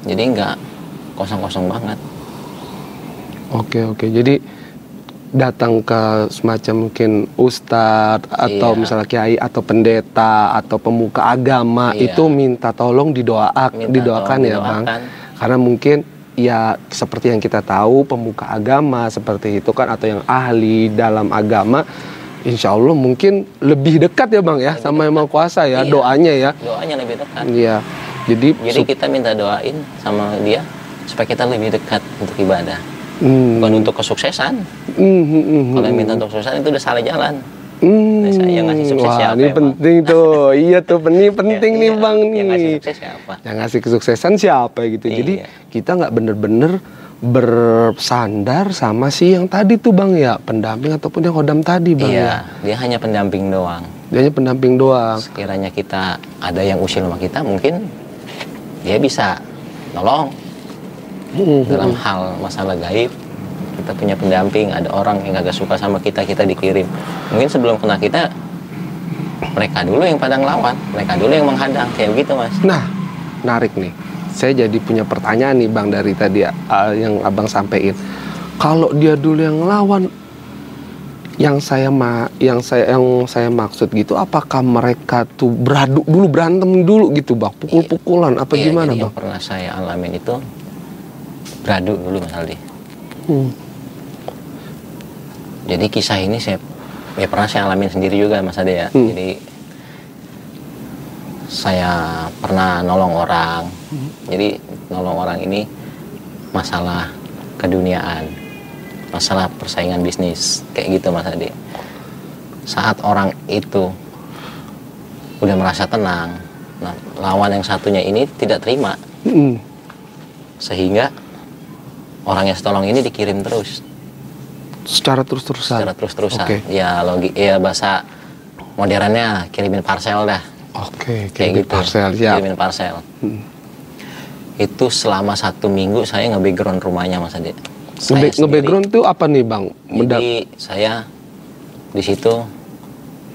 Jadi nggak kosong-kosong banget. Oke. Jadi datang ke semacam mungkin ustadz atau misalnya kiai atau pendeta atau pemuka agama itu minta tolong didoakan ya bang. Karena mungkin ya seperti yang kita tahu pemuka agama seperti itu kan, atau yang ahli dalam agama, insya Allah mungkin lebih dekat ya bang ya lebih sama Yang Maha Kuasa ya. Doanya ya. Doanya lebih dekat. Iya. Jadi kita minta doain sama dia supaya kita lebih dekat untuk ibadah. Bukan untuk kesuksesan. Kalau minta untuk kesuksesan itu udah salah jalan. Yang ngasih sukses siapa? Ini penting tuh. Iya tuh, penting nih bang nih. Yang ngasih sukses siapa? Yang ngasih kesuksesan siapa gitu. Jadi kita nggak bener-bener bersandar sama si yang tadi tuh bang ya, pendamping ataupun yang khodam tadi bang. Iya, dia hanya pendamping doang. Dia hanya pendamping doang. Sekiranya kita ada yang usil sama kita, mungkin dia bisa nolong dalam hal masalah gaib. Kita punya pendamping, ada orang yang agak suka sama kita dikirim. Mungkin sebelum kena kita, mereka dulu yang pada ngelawan, mereka dulu yang menghadang, kayak begitu mas. Nah, menarik nih. Saya jadi punya pertanyaan nih bang dari tadi yang abang sampein. Kalau dia dulu yang ngelawan, yang saya maksud gitu, apakah mereka tuh berantem dulu gitu bang, pukul-pukulan apa gimana bang? Yang pernah saya alamin itu beradu dulu Mas Aldi. Jadi kisah ini pernah saya alamin sendiri juga Mas Ade ya. Jadi saya pernah nolong orang. Jadi nolong orang ini masalah keduniaan, masalah persaingan bisnis kayak gitu Mas Ade. Saat orang itu udah merasa tenang, nah, lawan yang satunya ini tidak terima, sehingga orang yang setolong ini dikirim terus secara terus-terusan. Okay. Ya bahasa modernnya kirimin parcel dah. Oke, kayak gitu. Parcel, ya. Kirimin parcel. Itu selama 1 minggu saya nge-background rumahnya Mas Ade. Nge-background itu apa nih Bang? Jadi saya di situ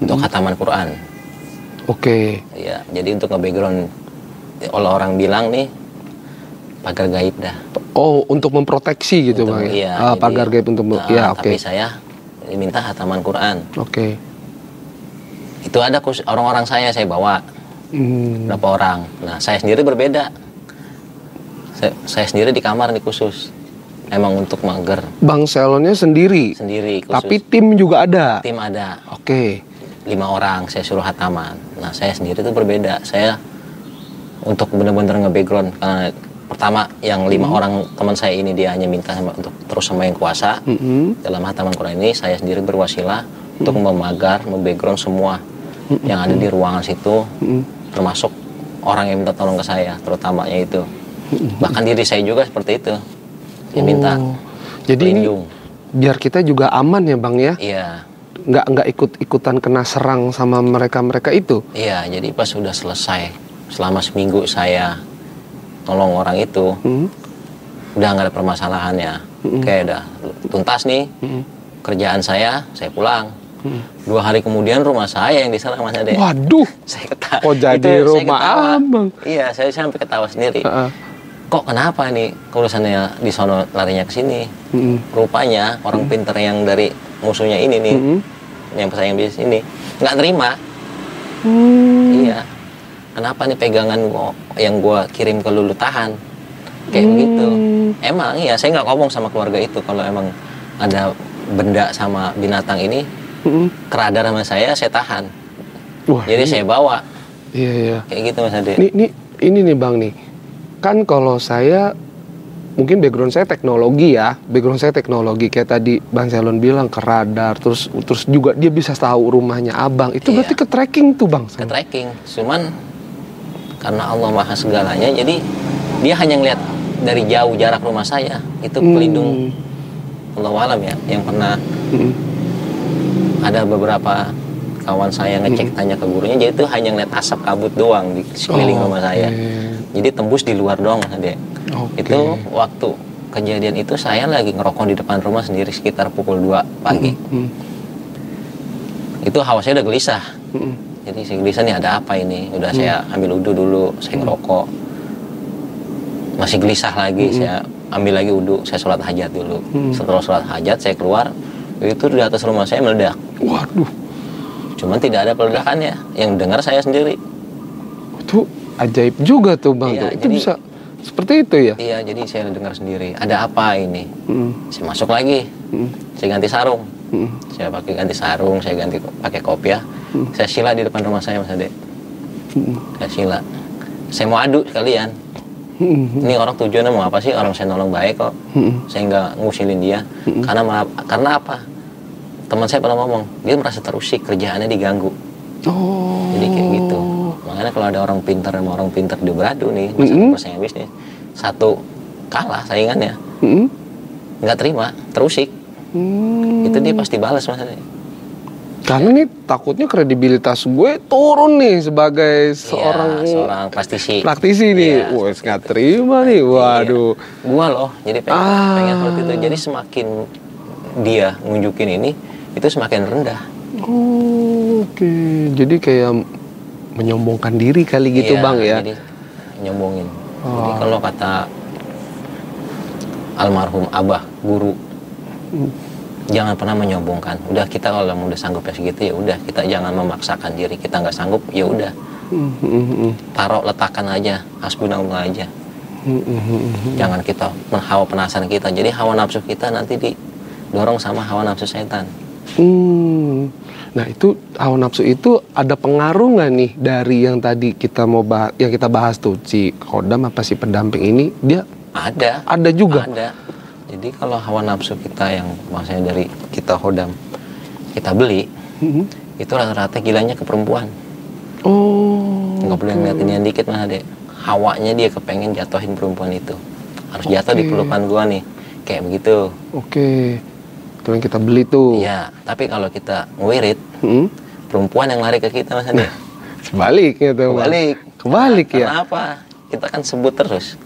untuk khataman Quran. Oke. Ya, jadi untuk nge-background, kalau orang bilang nih pagar gaib dah. Oh, untuk memproteksi gitu Bang? Iya. Pagar gaib untuk ya, oke. Tapi saya diminta khataman Quran. Oke. Itu ada orang-orang saya bawa. Berapa orang. Nah, saya sendiri berbeda. Saya sendiri di kamar nih khusus. Emang untuk mager. Bang Selonnya sendiri khusus. Tapi tim juga ada? Tim ada. Oke. 5 orang saya suruh hataman. Nah, saya sendiri itu berbeda. Saya untuk benar-benar nge-background. Karena pertama yang 5 orang teman saya ini dia hanya minta untuk terus sama yang kuasa. Dalam hataman Quran ini saya sendiri berwasilah untuk memagar, membackground semua yang ada di ruangan situ. Termasuk orang yang minta tolong ke saya, terutamanya itu. Bahkan diri saya juga seperti itu. Dia minta. Jadi pelindung. Ini biar kita juga aman ya Bang ya? Iya. Nggak ikut-ikutan kena serang sama mereka itu? Iya, jadi pas sudah selesai, selama seminggu saya tolong orang itu, udah nggak ada permasalahannya. Kayak udah tuntas nih, kerjaan saya pulang. 2 hari kemudian rumah saya yang diserang Mas Ade. Waduh. Saya ketawa. Kok jadi rumah Abang? Iya, saya sampai ketawa sendiri. Kok kenapa nih urusannya di sono larinya ke sini? Rupanya orang pinter yang dari musuhnya ini nih, yang pesaing bisnis ini nggak terima. Iya. Kenapa nih pegangan yang gua kirim ke lu tahan? Kayak begitu. Emang iya, saya nggak ngomong sama keluarga itu kalau emang ada benda sama binatang ini keradar sama saya tahan. Wah, jadi saya bawa. Iya. Kayak gitu Mas Ade. Ini nih Bang nih. Kan kalau saya mungkin background saya teknologi ya. Background saya teknologi kayak tadi Bang Selon bilang ke radar, terus juga dia bisa tahu rumahnya Abang. Itu berarti ke tracking tuh Bang. Ke tracking. Cuman karena Allah Maha segalanya, jadi dia hanya ngeliat dari jauh jarak rumah saya. Itu pelindung Allahu alam ya, yang pernah ada beberapa kawan saya ngecek tanya ke gurunya, jadi itu hanya ngeliat asap kabut doang di sekeliling rumah saya. Jadi tembus di luar doang Mas Ade. Itu waktu kejadian itu saya lagi ngerokok di depan rumah sendiri sekitar pukul 2 pagi. Itu hawa saya udah gelisah. Jadi saya gelisah nih, ada apa ini? Udah saya ambil wudhu dulu, saya ngerokok. Masih gelisah lagi, saya ambil lagi wudhu, saya sholat hajat dulu. Setelah sholat hajat saya keluar, itu di atas rumah saya meledak. Waduh. Cuman tidak ada peledakannya, yang dengar saya sendiri. Itu ajaib juga tuh Bang. Iya, itu jadi, bisa seperti itu ya? Iya, jadi saya dengar sendiri. Ada apa ini? Saya masuk lagi, saya ganti sarung. Saya pakai ganti sarung, saya ganti pakai kopiah. Saya sila di depan rumah saya Mas Ade. Saya sila. Saya mau adu sekalian. Ini orang tujuannya mau apa sih? Orang saya nolong baik kok. Saya nggak ngusilin dia. Karena apa? Teman saya pernah ngomong, dia merasa terusik, kerjaannya diganggu. Jadi kayak gitu. Makanya kalau ada orang pintar sama orang pintar di beradu nih, masalah persaingan bisnis, satu kalah saingannya, nggak terima, terusik. Itu dia pasti balas Mas. Karena nih takutnya kredibilitas gue turun nih sebagai seorang praktisi nih. Iya, Wes nggak terima nih, waduh. Gua loh, jadi pengen seperti itu. Jadi semakin dia nunjukin ini, itu semakin rendah. Oke. Jadi kayak menyombongkan diri kali gitu Bang ya. Jadi nyombongin. Jadi kalau kata almarhum Abah guru, jangan pernah menyombongkan. Udah kita kalau udah sanggup ya segitu ya udah, kita jangan memaksakan diri. Kita nggak sanggup ya udah. Taruh letakkan aja, hasbunallah aja. Jangan kita hawa penasaran kita. Jadi hawa nafsu kita nanti didorong sama hawa nafsu setan. Nah itu hawa nafsu itu ada pengaruh nggak nih dari yang tadi kita mau bahas, yang kita bahas tuh si Kodam apa si pendamping ini, dia ada juga. Ada. Jadi kalau hawa nafsu kita yang maksudnya dari kita hodam, kita beli, itu rata-rata gilanya ke perempuan. Oh. Nggak boleh ngeliatin yang dikit Mas Ade. Hawanya dia kepengen jatuhin perempuan itu. Harus jatuh di pelukan gua nih. Kayak begitu. Oke. Itu yang kita beli tuh. Iya, tapi kalau kita ngewirit, perempuan yang lari ke kita Mas Ade. Sebaliknya tuh. Kebalik ya. Kenapa? Kita kan sebut terus.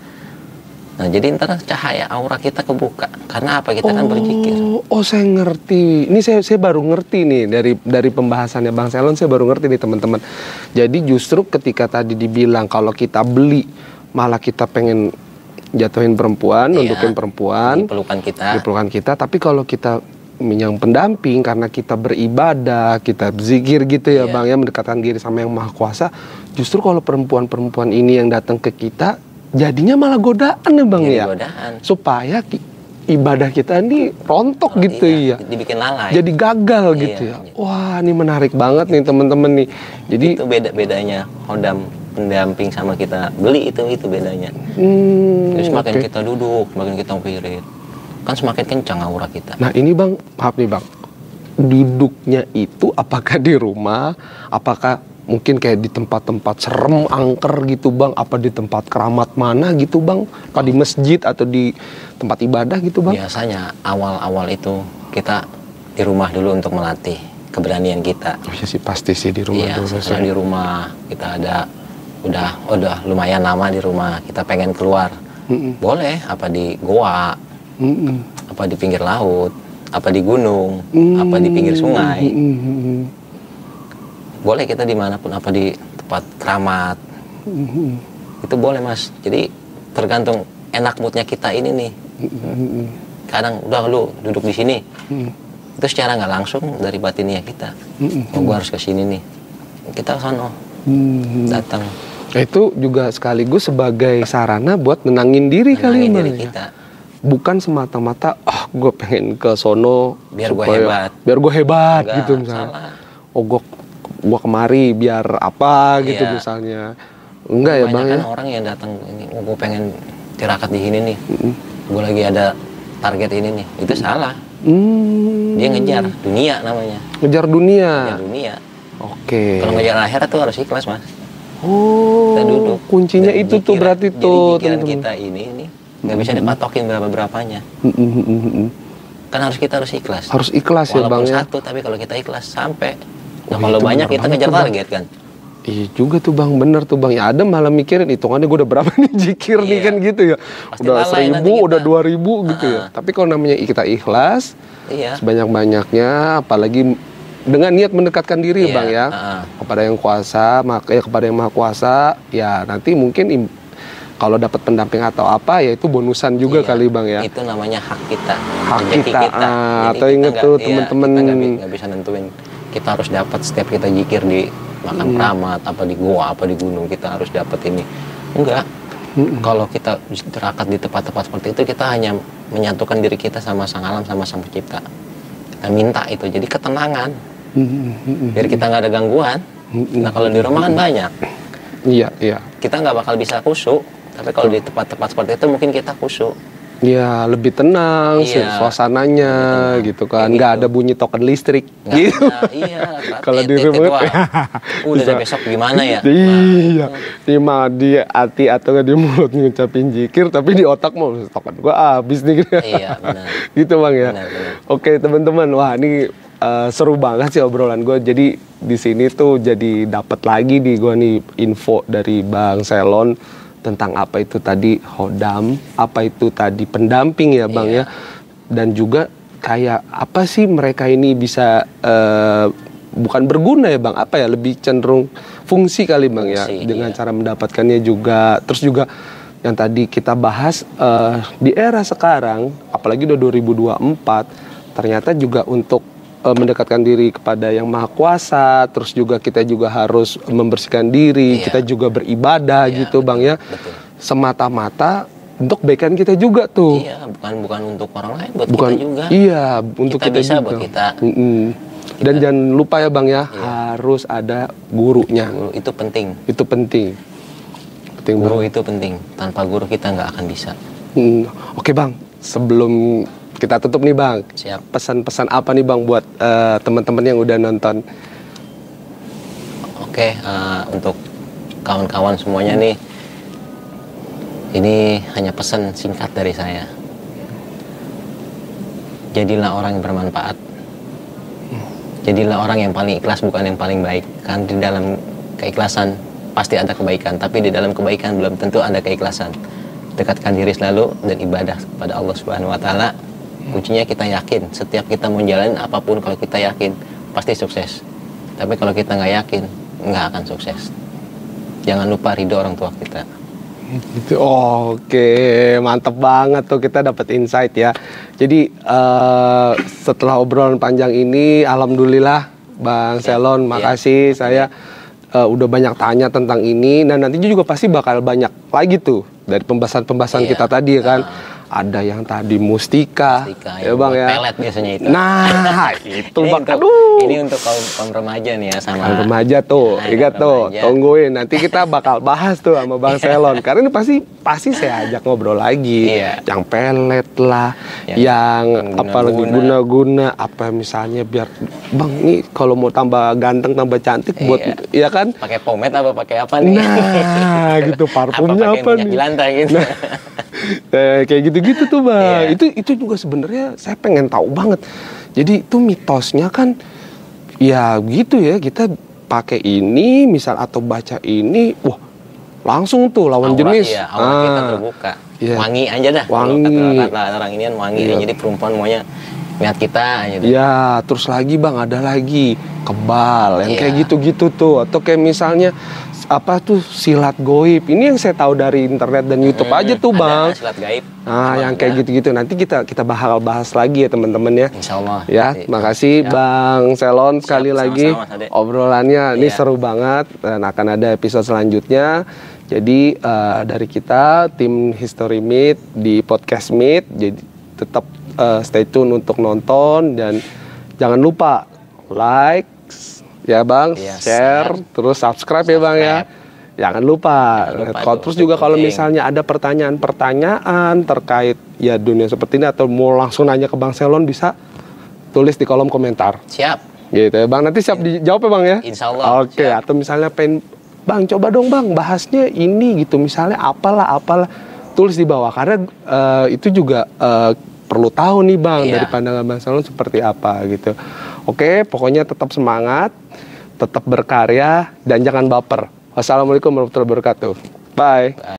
Nah, jadi ntar cahaya aura kita kebuka. Karena apa? Kita kan berzikir. Oh, saya ngerti. Ini saya baru ngerti nih dari pembahasannya Bang Selon, saya baru ngerti nih teman-teman. Jadi justru ketika tadi dibilang kalau kita beli malah kita pengen jatuhin perempuan, nundukin perempuan, di pelukan kita. Tapi kalau kita yang pendamping karena kita beribadah, kita berzikir gitu ya Bang ya, mendekatkan diri sama Yang Maha Kuasa. Justru kalau perempuan-perempuan ini yang datang ke kita jadinya malah godaan ya Bang ya. Godaan. Supaya ibadah kita ini rontok gitu ya. Dibikin lalai. Jadi gagal gitu ya. Wah, ini menarik banget nih teman-teman nih. Jadi itu bedanya hodam pendamping sama kita beli itu bedanya. Jadi semakin kita duduk, semakin kita wirid, kan semakin kencang aura kita. Nah, ini Bang, maaf nih Bang. Duduknya itu apakah di rumah, apakah mungkin kayak di tempat-tempat serem, angker gitu Bang, apa di tempat keramat mana gitu Bang, apa di masjid atau di tempat ibadah gitu Bang? Biasanya awal-awal itu kita di rumah dulu untuk melatih keberanian kita. Oh iya sih, pasti sih di rumah dulu. Setelah di rumah kita udah lumayan lama di rumah, kita pengen keluar. Boleh, apa di goa, apa di pinggir laut, apa di gunung, apa di pinggir sungai. Boleh kita dimanapun, apa di tempat keramat, itu boleh Mas. Jadi tergantung enak moodnya kita ini nih. Kadang udah lu duduk di sini, itu secara nggak langsung dari batinnya kita. Oh, gua harus ke sini nih, kita sono datang. Itu juga sekaligus sebagai sarana buat nenangin diri kali diri ya. kita. Bukan semata-mata, gue pengen ke sono biar gue hebat. Biar gue hebat. Enggak, gitu misalnya. Salah. Oh, gua kemari biar apa gitu misalnya. Enggak ya Bang ya. Orang yang datang ini, gue pengen tirakat di sini nih. Gue lagi ada target ini nih. Itu salah. Dia ngejar dunia namanya. Ngejar dunia. Ngejar dunia. Oke. Kalau ngejar akhirat tuh harus ikhlas Mas. Oh. Kita duduk. Kuncinya itu tuh berarti tuh. Jadi pikiran kita ini nggak bisa dipatokin berapa-berapanya. Kan kita harus ikhlas. Harus ikhlas ya Bang ya. Satu, tapi kalau kita ikhlas sampai. Nah, kalau banyak kita ngejar target kan. Iya juga tuh Bang, bener tuh Bang. Ya ada malah mikirin hitungannya gue udah berapa nih zikir nih kan gitu ya. Pasti udah 1000, udah 2000 gitu ya. Tapi kalau namanya kita ikhlas, sebanyak-banyaknya, apalagi dengan niat mendekatkan diri Bang ya, kepada Yang Kuasa, kepada Yang Maha Kuasa, ya nanti mungkin kalau dapat pendamping atau apa ya itu bonusan juga kali Bang ya. Itu namanya hak kita. Hak kita. Atau inget tuh teman-teman. Kita nggak bisa nentuin. Kita harus dapat setiap kita zikir di makam keramat, apa di goa, apa di gunung, kita harus dapat ini. Enggak. Kalau kita terakat di tempat-tempat seperti itu, kita hanya menyatukan diri kita sama sang alam, sama sang pencipta. Kita minta itu, jadi ketenangan. Biar kita nggak ada gangguan. Nah, kalau di rumah kan banyak. Iya. Kita nggak bakal bisa khusyuk. Tapi kalau di tempat-tempat seperti itu mungkin kita khusyuk. Ya lebih tenang suasananya gitu kan, nggak ada bunyi token listrik. Gitu. Kalau di rumah udah besok gimana ya? Iya, di hati atau di mulut ngucapin zikir, tapi di otak mau token gua habis nih. Iya benar. Gitu Bang ya. Benar. Oke teman-teman, wah ini seru banget sih obrolan gue. Jadi di sini tuh jadi dapat lagi nih gue nih info dari Bang Selon tentang apa itu tadi hodam, apa itu tadi pendamping ya Bang ya, dan juga kayak apa sih mereka ini bisa bukan berguna ya Bang, apa ya lebih cenderung fungsi kali Bang ya, dengan cara mendapatkannya juga. Terus juga yang tadi kita bahas di era sekarang, apalagi udah 2024, ternyata juga untuk mendekatkan diri kepada Yang Maha Kuasa, terus juga kita juga harus membersihkan diri, kita juga beribadah gitu Bang ya. Betul. Semata-mata untuk kebaikan kita juga tuh. Iya, bukan untuk orang lain, buat kita juga. Iya, untuk kita bisa juga. Buat kita. Dan jangan lupa ya Bang ya, harus ada gurunya. Guru itu penting. Itu penting. Guru itu penting. Tanpa guru kita nggak akan bisa. Oke Bang, sebelum kita tutup nih Bang, Siap. pesan-pesan apa nih Bang buat teman-teman yang udah nonton? Oke, untuk kawan-kawan semuanya nih, ini hanya pesan singkat dari saya. Jadilah orang yang bermanfaat. Jadilah orang yang paling ikhlas, bukan yang paling baik. Kan di dalam keikhlasan pasti ada kebaikan, tapi di dalam kebaikan belum tentu ada keikhlasan. Dekatkan diri selalu dan ibadah kepada Allah Subhanahu wa taala. Kuncinya kita yakin, setiap kita mau jalanin apapun, kalau kita yakin pasti sukses. Tapi kalau kita nggak yakin, nggak akan sukses. Jangan lupa ridho orang tua kita. Gitu. Oke, mantep banget tuh, kita dapat insight ya. Jadi setelah obrolan panjang ini, alhamdulillah Bang Selon, makasih. Saya udah banyak tanya tentang ini, dan nantinya juga pasti bakal banyak lagi tuh dari pembahasan-pembahasan kita tadi kan. Ada yang tadi mustika ya Bang ya. Pelet biasanya itu. Nah, itu Bang. Ini untuk kaum remaja nih ya, sama kaum remaja tuh. Ingat tuh, tungguin nanti kita bakal bahas tuh sama Bang Selon. Karena ini pasti saya ajak ngobrol lagi. Yang pelet lah, yang apalagi guna-guna, apa misalnya biar Bang nih kalau mau tambah ganteng, tambah cantik buat ya kan? Pakai pomade apa pakai apa nih? Nah, gitu parfumnya apa nih? Di lantai gitu. Nah, kayak gitu-gitu tuh Bang. Itu juga sebenarnya saya pengen tahu banget. Jadi itu mitosnya kan ya gitu ya, kita pakai ini misal atau baca ini, wah langsung tuh lawan jenis. Iya, aura kita terbuka. Wangi aja dah. Wangi. Kata orang ini wangi. Jadi perempuan maunya lihat kita aja. Ya, terus lagi Bang, ada lagi kebal yang kayak gitu-gitu tuh, atau kayak misalnya apa tuh silat goib. Ini yang saya tahu dari internet dan YouTube aja tuh Bang. Silat gaib. Nah, yang kayak gitu-gitu nanti kita bakal bahas lagi ya teman-teman ya. Insyaallah. Ya, makasih Bang Selon sekali lagi. Obrolannya ini seru banget dan akan ada episode selanjutnya. Jadi dari kita tim History Meet di Podcast Meet, jadi tetap stay tune untuk nonton dan jangan lupa like ya Bang, share, terus subscribe ya Bang ya. Jangan lupa terus juga kalau misalnya ada pertanyaan-pertanyaan terkait ya dunia seperti ini atau mau langsung nanya ke Bang Selon, bisa tulis di kolom komentar. Siap. Gitu ya Bang, nanti siap dijawab ya Bang ya. Insyaallah. Oke, atau misalnya pengen Bang coba dong Bang bahasnya ini gitu, misalnya apalah tulis di bawah, karena itu juga perlu tahu nih Bang dari pandangan Bang Selon seperti apa gitu. Oke, pokoknya tetap semangat, tetap berkarya, dan jangan baper. Wassalamualaikum warahmatullahi wabarakatuh. Bye.